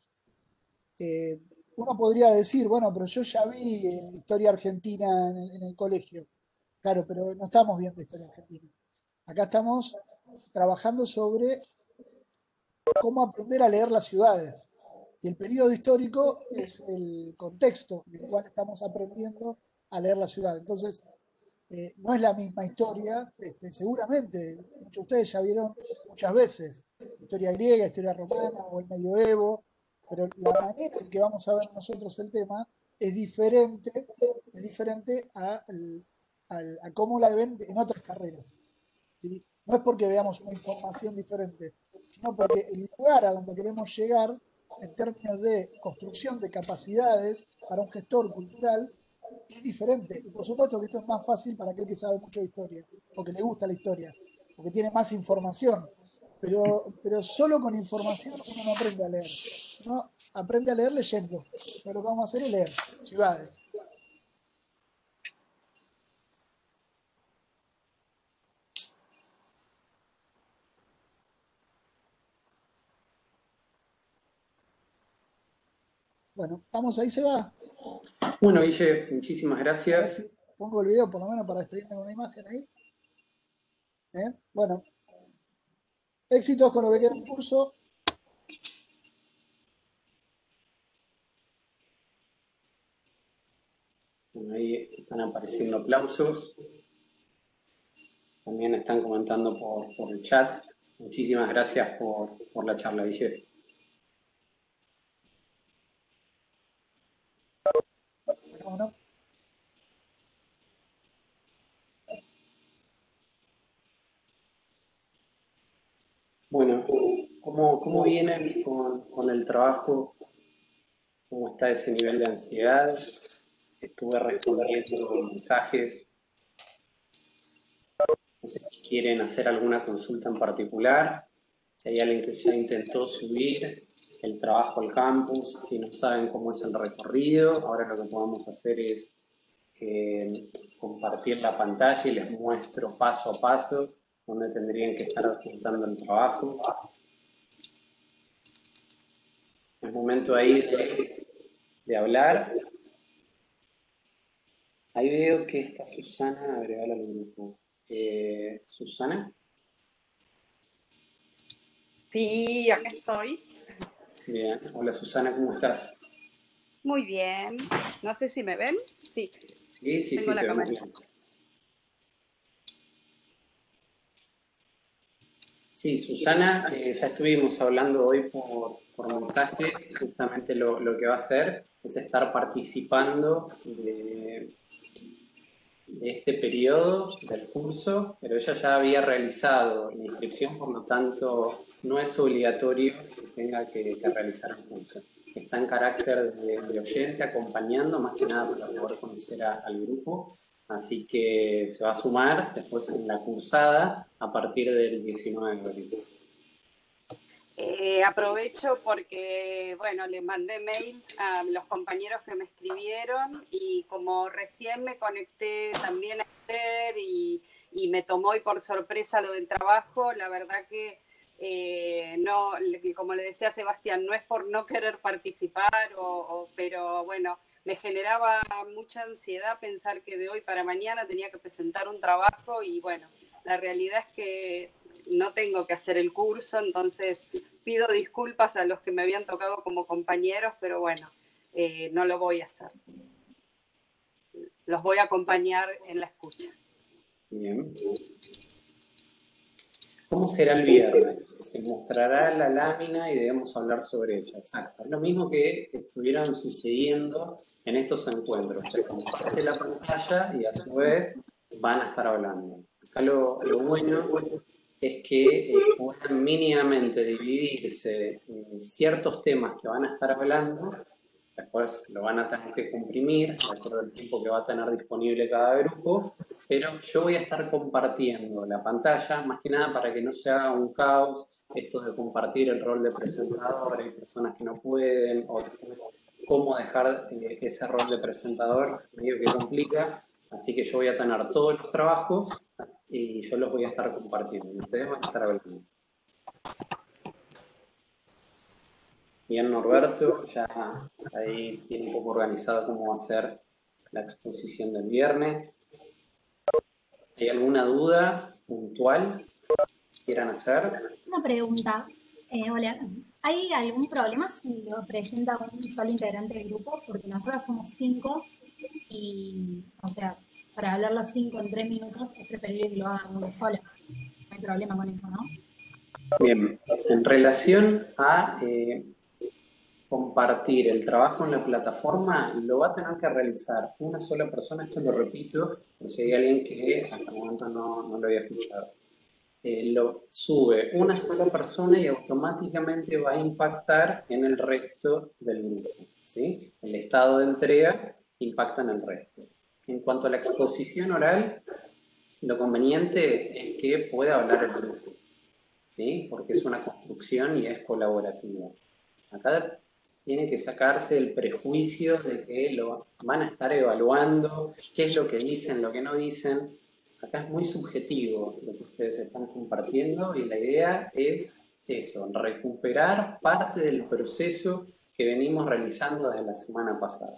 Uno podría decir, bueno, pero yo ya vi historia argentina en el colegio. Claro, pero no estamos viendo historia argentina. Acá estamos trabajando sobre cómo aprender a leer las ciudades. Y el periodo histórico es el contexto en el cual estamos aprendiendo a leer la ciudad. Entonces, no es la misma historia, seguramente, muchos de ustedes ya vieron muchas veces, historia griega, historia romana o el medioevo, pero la manera en que vamos a ver nosotros el tema es diferente a cómo la ven en otras carreras. ¿Sí? No es porque veamos una información diferente, sino porque el lugar a donde queremos llegar en términos de construcción de capacidades para un gestor cultural es diferente. Y por supuesto que esto es más fácil para aquel que sabe mucho de historia, porque le gusta la historia, porque tiene más información. Pero solo con información uno no aprende a leer. Uno aprende a leer leyendo. Pero lo que vamos a hacer es leer ciudades. Bueno, vamos, ahí se va. Bueno, Guille, muchísimas A ver gracias. si pongo el video por lo menos para despedirme con una imagen ahí. Bueno, éxitos con lo que queda en curso. Bueno, ahí están apareciendo aplausos. También están comentando por el chat. Muchísimas gracias por la charla, Guille. Bueno, Bueno, ¿cómo vienen con el trabajo? ¿Cómo está ese nivel de ansiedad? Estuve respondiendo mensajes. No sé si quieren hacer alguna consulta en particular. Si hay alguien que ya intentó subir el trabajo al campus, si no saben cómo es el recorrido, ahora lo que podemos hacer es compartir la pantalla y les muestro paso a paso dónde tendrían que estar adjuntando el trabajo. Es momento ahí de hablar. Ahí veo que está Susana, agregala al grupo. Susana. Sí, acá estoy. Bien, hola Susana, ¿cómo estás? Muy bien. No sé si me ven. Sí. Sí, Tengo la te vemos cámara. bien. Sí, Susana, ya estuvimos hablando hoy por mensaje. Justamente lo que va a hacer es estar participando de este periodo del curso, pero ella ya había realizado la inscripción, por lo tanto no es obligatorio que tenga que realizar el curso. Está en carácter de oyente, acompañando, más que nada para poder conocer al grupo, así que se va a sumar después en la cursada a partir del 19 de abril. Aprovecho porque, bueno, les mandé mails a los compañeros que me escribieron y como recién me conecté también ayer y me tomó hoy por sorpresa lo del trabajo, la verdad que no, como le decía a Sebastián, no es por no querer participar, pero bueno, me generaba mucha ansiedad pensar que de hoy para mañana tenía que presentar un trabajo y bueno, la realidad es que no tengo que hacer el curso, entonces pido disculpas a los que me habían tocado como compañeros, pero bueno, no lo voy a hacer. Los voy a acompañar en la escucha. Bien. ¿Cómo será el viernes? Se mostrará la lámina y debemos hablar sobre ella. Exacto. Es lo mismo que estuvieron sucediendo en estos encuentros. Se comparte la pantalla y a su vez van a estar hablando. Acá lo bueno es que puedan mínimamente dividirse en ciertos temas que van a estar hablando. Después lo van a tener que comprimir de acuerdo al tiempo que va a tener disponible cada grupo, pero yo voy a estar compartiendo la pantalla, más que nada para que no se haga un caos, esto de compartir el rol de presentador, hay personas que no pueden, o cómo dejar ese rol de presentador, medio que complica, así que yo voy a tener todos los trabajos y yo los voy a estar compartiendo, y ustedes van a estar hablando. Bien, Norberto, ya ahí tiene un poco organizado cómo va a ser la exposición del viernes. ¿Hay alguna duda puntual que quieran hacer? Una pregunta. Hola, ¿hay algún problema si lo presenta un solo integrante del grupo? Porque nosotros somos 5 y, o sea, para hablar las 5 en 3 minutos es preferible que lo haga uno sola. No hay problema con eso, ¿no? Bien, en relación a compartir el trabajo en la plataforma, lo va a tener que realizar una sola persona, esto lo repito, por si hay alguien que hasta el momento no lo había escuchado. Lo sube una sola persona y automáticamente va a impactar en el resto del grupo, ¿sí? El estado de entrega impacta en el resto. En cuanto a la exposición oral, lo conveniente es que pueda hablar el grupo, ¿sí? Porque es una construcción y es colaborativa. Acá tiene que sacarse el prejuicio de que lo van a estar evaluando, qué es lo que dicen, lo que no dicen. Acá es muy subjetivo lo que ustedes están compartiendo y la idea es eso, recuperar parte del proceso que venimos realizando desde la semana pasada.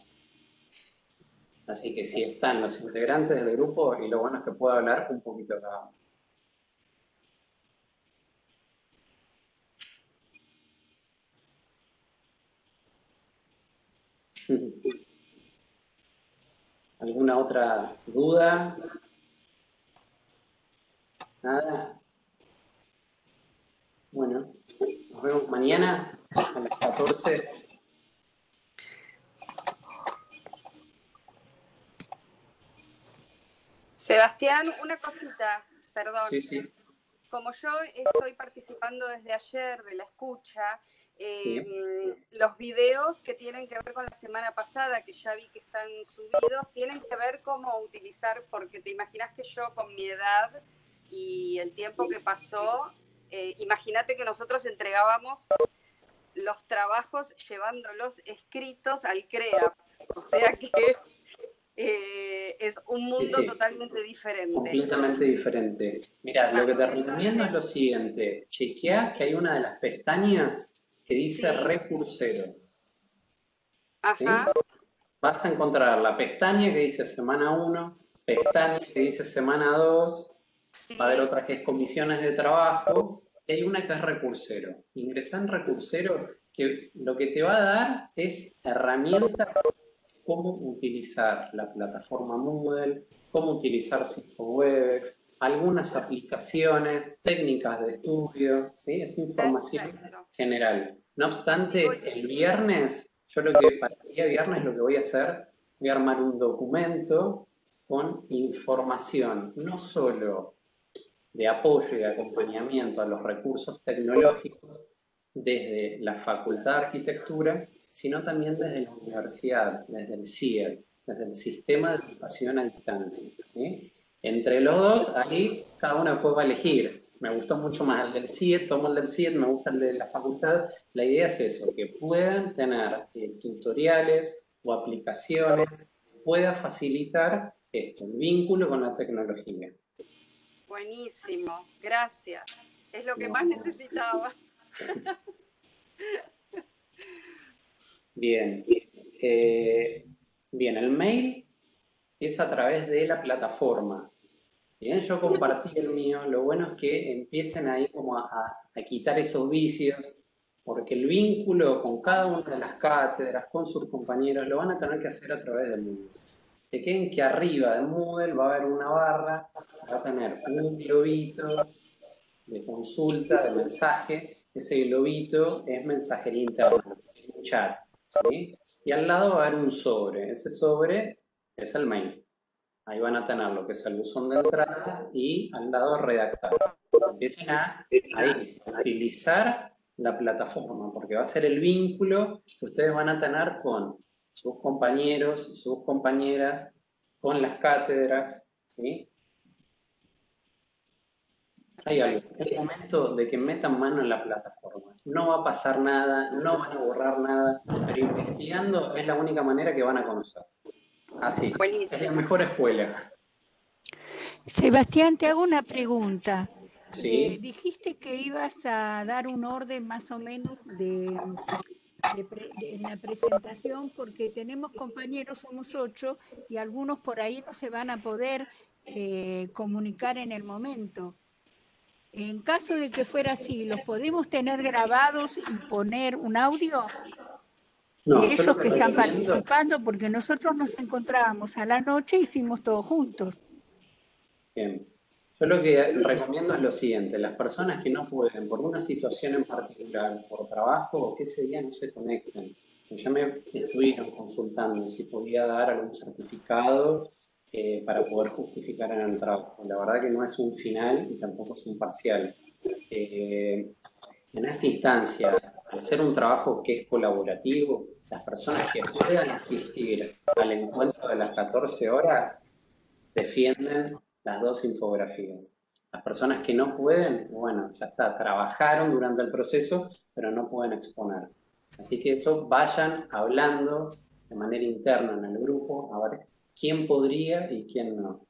Así que si están los integrantes del grupo, y lo bueno es que puedo hablar un poquito cada uno. ¿Alguna otra duda? ¿Nada? Bueno, nos vemos mañana a las 14. Sebastián, una cosita, perdón. Sí, sí. Como yo estoy participando desde ayer de la escucha, Sí. los videos que tienen que ver con la semana pasada, que ya vi que están subidos, tienen que ver cómo utilizar, porque te imaginas que yo con mi edad y el tiempo que pasó, imagínate que nosotros entregábamos los trabajos llevándolos escritos al CREAP, o sea que es un mundo Sí. Totalmente diferente. Completamente diferente. Mira, lo que te recomiendo es lo siguiente. Chequea que hay una de las pestañas que dice Sí. recursero. ¿Sí? Ajá. Vas a encontrar la pestaña que dice semana 1, pestaña que dice semana 2, Sí. va a haber otra que es comisiones de trabajo, y hay una que es recursero. Ingresa en recursero, que lo que te va a dar es herramientas cómo utilizar la plataforma Moodle, cómo utilizar Cisco Webex, algunas aplicaciones, técnicas de estudio, ¿sí? Es información Perfecto. general. No obstante, Sí, el viernes, para el día viernes lo que voy a hacer, voy a armar un documento con información, no solo de apoyo y de acompañamiento a los recursos tecnológicos desde la Facultad de Arquitectura, sino también desde la universidad, desde el CIED, desde el Sistema de Educación a Distancia, ¿sí? Entre los dos, ahí cada uno después va a elegir. Me gustó mucho más el del CIED, tomo el del CIED, me gusta el de la facultad. La idea es eso, que puedan tener tutoriales o aplicaciones que puedan facilitar esto, el vínculo con la tecnología. buenísimo, gracias. Es lo que más necesitaba. Bien. Bien, el mail es a través de la plataforma. Si bien yo compartí el mío, lo bueno es que empiecen ahí como a quitar esos vicios, porque el vínculo con cada una de las cátedras, con sus compañeros, lo van a tener que hacer a través del Moodle. Que queden que arriba del Moodle va a haber una barra, va a tener un globito de consulta, de mensaje. Ese globito es mensajería interna, es un chat, ¿sí? Y al lado va a haber un sobre. Ese sobre es el mail. Ahí van a tener lo que es el buzón de entrada y al lado redactar. Empiecen a utilizar la plataforma, porque va a ser el vínculo que ustedes van a tener con sus compañeros, sus compañeras, con las cátedras, ¿sí? Hay algo, es el momento de que metan mano en la plataforma. No va a pasar nada, no van a borrar nada, pero investigando es la única manera que van a conocer. Así, es la mejor escuela. Sebastián, te hago una pregunta. Sí. Dijiste que ibas a dar un orden más o menos en la presentación, porque tenemos compañeros, somos 8, y algunos por ahí no se van a poder comunicar en el momento. En caso de que fuera así, ¿los podemos tener grabados y poner un audio No, de yo lo ellos que que están recomiendo, participando? Porque nosotros nos encontrábamos a la noche y hicimos todos juntos. bien, yo lo que recomiendo es lo siguiente: las personas que no pueden, por una situación en particular, por trabajo, que ese día no se conecten. Ya me estuvieron consultando si podía dar algún certificado para poder justificar en el trabajo. La verdad que no es un final y tampoco es un parcial. En esta instancia, al ser un trabajo que es colaborativo, las personas que puedan asistir al encuentro de las 14 horas defienden las 2 infografías. Las personas que no pueden, bueno, ya está, trabajaron durante el proceso, pero no pueden exponer. Así que eso vayan hablando de manera interna en el grupo, a ver quién podría y quién no.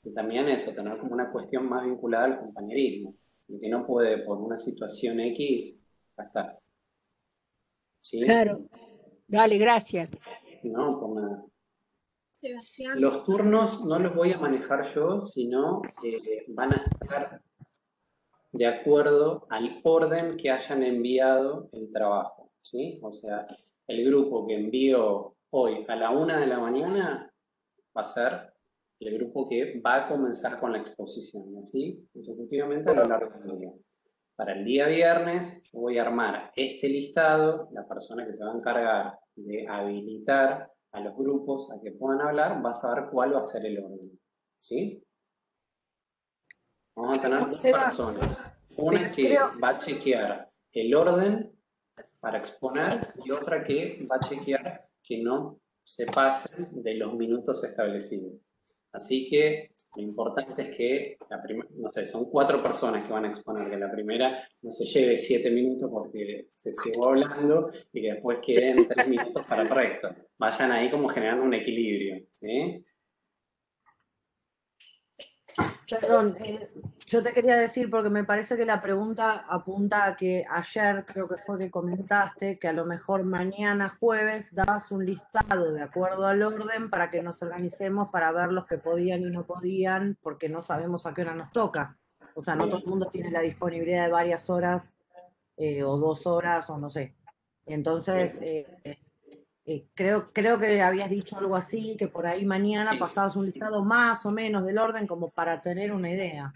Y también eso, tener como una cuestión más vinculada al compañerismo. El que no puede por una situación X, ya está. ¿Sí? Claro. Dale, gracias. No, por nada. Sebastián. Los turnos no los voy a manejar yo, sino que van a estar de acuerdo al orden que hayan enviado el trabajo, ¿sí? O sea, el grupo que envió hoy a la 1 de la mañana va a ser el grupo que va a comenzar con la exposición, así consecutivamente a lo largo del día. Para el día viernes yo voy a armar este listado, la persona que se va a encargar de habilitar a los grupos a que puedan hablar va a saber cuál va a ser el orden, ¿sí? Vamos a tener 2 personas, una que va a chequear el orden para exponer y otra que va a chequear que no se pasen de los minutos establecidos. Así que lo importante es que, no sé, son 4 personas que van a exponer, que la primera no se lleve 7 minutos porque se siguió hablando y que después queden 3 minutos para el resto. Vayan ahí como generando un equilibrio, ¿sí? Perdón, yo te quería decir, porque me parece que la pregunta apunta a que ayer creo que fue que comentaste que a lo mejor mañana jueves dabas un listado de acuerdo al orden para que nos organicemos para ver los que podían y no podían, porque no sabemos a qué hora nos toca. O sea, no todo el mundo tiene la disponibilidad de varias horas o 2 horas o no sé. Entonces, creo que habías dicho algo así, que por ahí mañana Sí. pasabas un listado más o menos del orden como para tener una idea.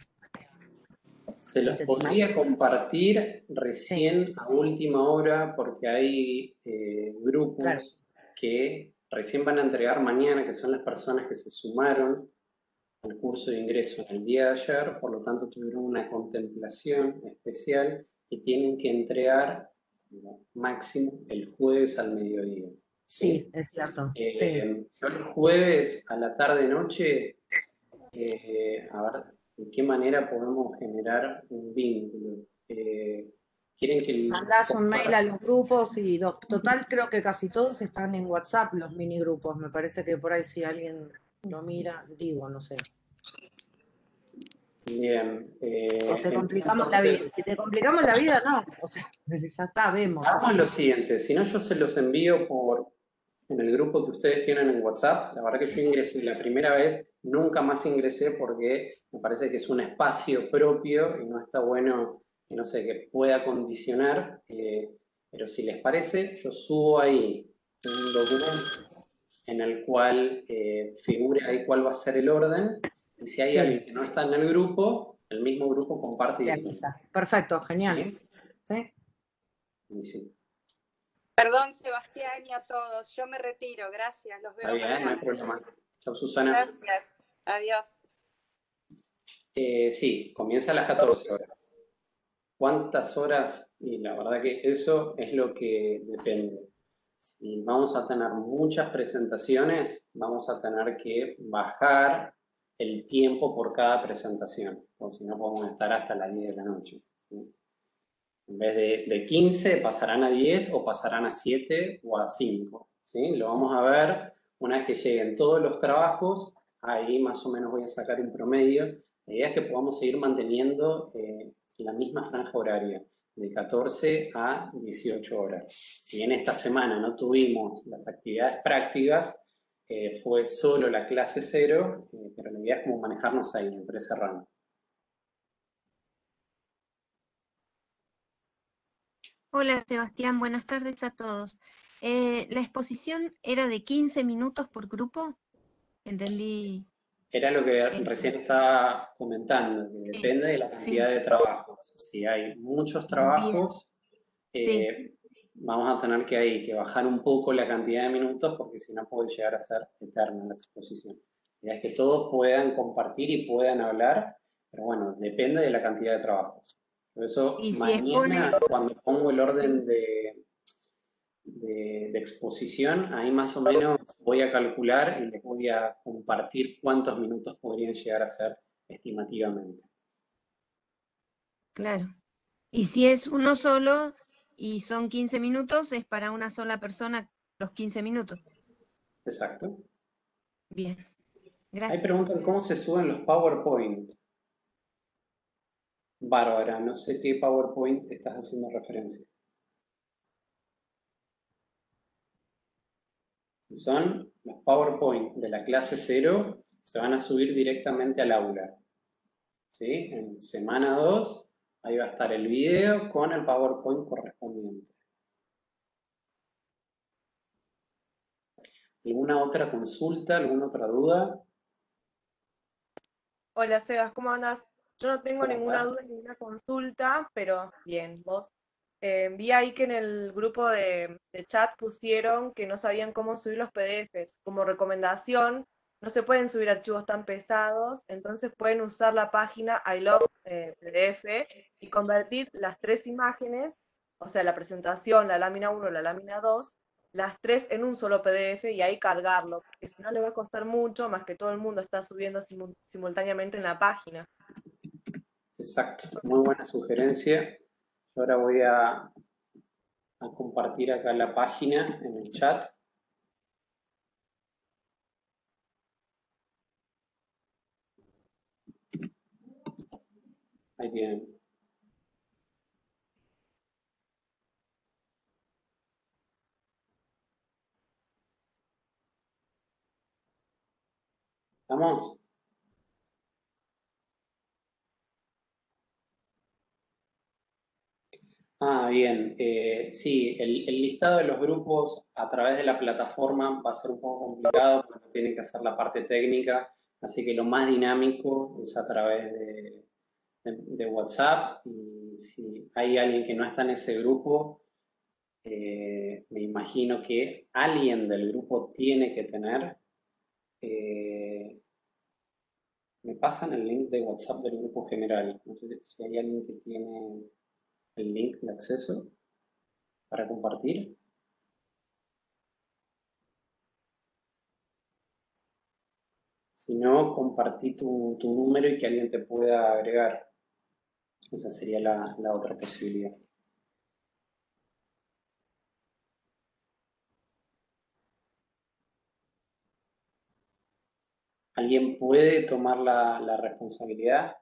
Se los podría compartir recién a última hora porque hay grupos que recién van a entregar mañana, que son las personas que se sumaron al curso de ingreso en el día de ayer, por lo tanto tuvieron una contemplación especial y tienen que entregar máximo el jueves al mediodía. Sí, es cierto. Yo el jueves a la tarde-noche, a ver, ¿de qué manera podemos generar un vínculo? ¿Quieren que mandás un mail a los grupos y total creo que casi todos están en WhatsApp los minigrupos. Me parece que por ahí si alguien lo mira, digo, no sé. Bien. O te complicamos la vida. Si te complicamos la vida, no. O sea, ya está, vemos. Hagamos lo siguiente, si no yo se los envío en el grupo que ustedes tienen en WhatsApp. La verdad que yo ingresé la primera vez, nunca más ingresé porque me parece que es un espacio propio y no está bueno, que no sé, que pueda condicionar, pero si les parece, yo subo ahí un documento en el cual figure ahí cuál va a ser el orden, y si hay alguien que no está en el grupo, el mismo grupo comparte y avisa. Perfecto, genial. ¿Sí? Sí. Perdón, Sebastián, y a todos. Yo me retiro. Gracias. Los veo. Está bien, no hay problema. Chao, Susana. Gracias. Adiós. Sí, comienza a las 14 horas. ¿Cuántas horas? Y la verdad que eso es lo que depende. Si vamos a tener muchas presentaciones, vamos a tener que bajar el tiempo por cada presentación, porque si no podemos estar hasta las 10 de la noche, ¿sí? En vez de 15 pasarán a 10 o pasarán a 7 o a 5, ¿sí? Lo vamos a ver una vez que lleguen todos los trabajos, ahí más o menos voy a sacar un promedio. La idea es que podamos seguir manteniendo la misma franja horaria. de 14 a 18 horas. Si en esta semana no tuvimos las actividades prácticas, fue solo la clase 0, pero la idea es como manejarnos ahí entre ese rango. Hola Sebastián, buenas tardes a todos. ¿La exposición era de 15 minutos por grupo? Entendí Era lo que eso. recién estaba comentando, que Sí, depende de la cantidad de trabajos. Si hay muchos trabajos, Sí. vamos a tener que bajar un poco la cantidad de minutos porque si no puede llegar a ser eterna la exposición. La idea es que todos puedan compartir y puedan hablar, pero bueno, depende de la cantidad de trabajos. Por eso Y si mañana, expone... cuando pongo el orden de exposición, ahí más o menos voy a calcular y les voy a compartir cuántos minutos podrían llegar a ser estimativamente. Claro. Y si es uno solo y son 15 minutos, es para una sola persona los 15 minutos. Exacto. Bien, Ahí gracias. preguntan cómo se suben los PowerPoint. Bárbara, no sé qué PowerPoint estás haciendo referencia. Si son los PowerPoint de la clase 0, se van a subir directamente al aula. ¿Sí? En semana 2, ahí va a estar el video con el PowerPoint correspondiente. ¿Alguna otra consulta? ¿Alguna otra duda? Hola Sebas, ¿cómo andas? Yo no tengo ¿Cómo ninguna estás? duda, ninguna consulta, pero bien, vos. Vi ahí que en el grupo de chat pusieron que no sabían cómo subir los PDFs. Como recomendación, no se pueden subir archivos tan pesados, entonces pueden usar la página I Love PDF y convertir las 3 imágenes, o sea, la presentación, la lámina 1, la lámina 2, las 3 en un solo PDF y ahí cargarlo, porque si no le va a costar mucho, más que todo el mundo está subiendo simultáneamente en la página. Exacto, muy buena sugerencia. Yo ahora voy a compartir acá la página en el chat. Ahí tienen. ¿Estamos? Ah, bien. Sí, el listado de los grupos a través de la plataforma va a ser un poco complicado porque tiene que hacer la parte técnica, así que lo más dinámico es a través de WhatsApp. Y si hay alguien que no está en ese grupo, me imagino que alguien del grupo tiene que tener. Me pasan el link de WhatsApp del grupo general. No sé si hay alguien que tiene el link de acceso para compartir. Si no, compartí tu número y que alguien te pueda agregar. Esa sería la otra posibilidad. ¿Alguien puede tomar la responsabilidad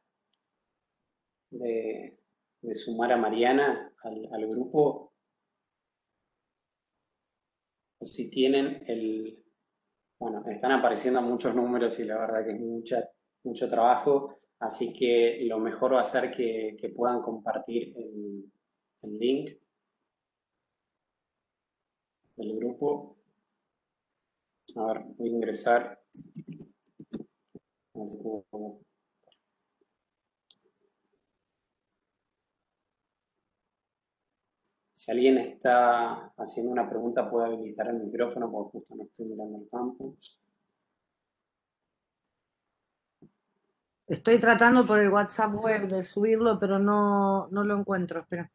de sumar a Mariana al grupo? O si tienen bueno, están apareciendo muchos números y la verdad que es mucho trabajo, así que lo mejor va a ser que puedan compartir el link del grupo. A ver, voy a ingresar. Si alguien está haciendo una pregunta, puede habilitar el micrófono porque justo no estoy mirando el campo. Estoy tratando por el WhatsApp web de subirlo, pero no lo encuentro. Espera.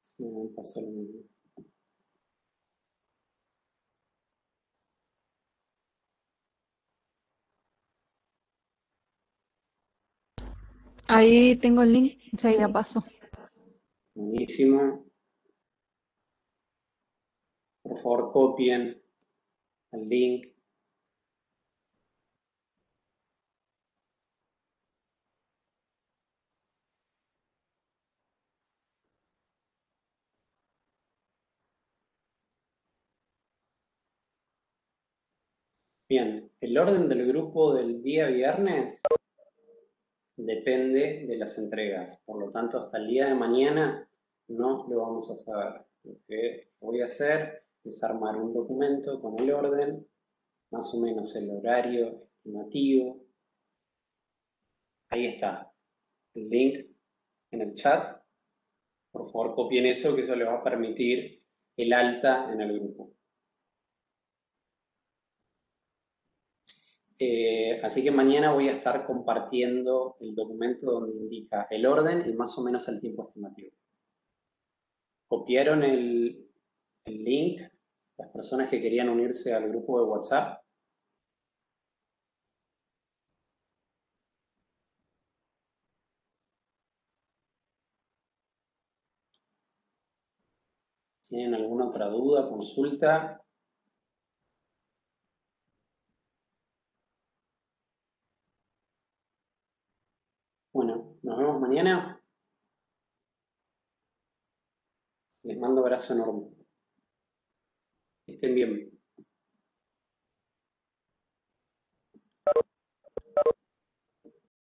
Sí, me pasó lo mismo. Ahí tengo el link, o sea, ya pasó. Buenísimo. Por favor, copien el link. Bien, el orden del grupo del día viernes depende de las entregas. Por lo tanto, hasta el día de mañana no lo vamos a saber. Lo que voy a hacer es armar un documento con el orden, más o menos el horario estimativo. Ahí está el link en el chat. Por favor, copien eso, que eso les va a permitir el alta en el grupo. Así que mañana voy a estar compartiendo el documento donde indica el orden y más o menos el tiempo estimativo. ¿Copiaron el link? Las personas que querían unirse al grupo de WhatsApp. ¿Tienen alguna otra duda, consulta? Bueno, nos vemos mañana. Les mando un abrazo enorme. Que estén bien.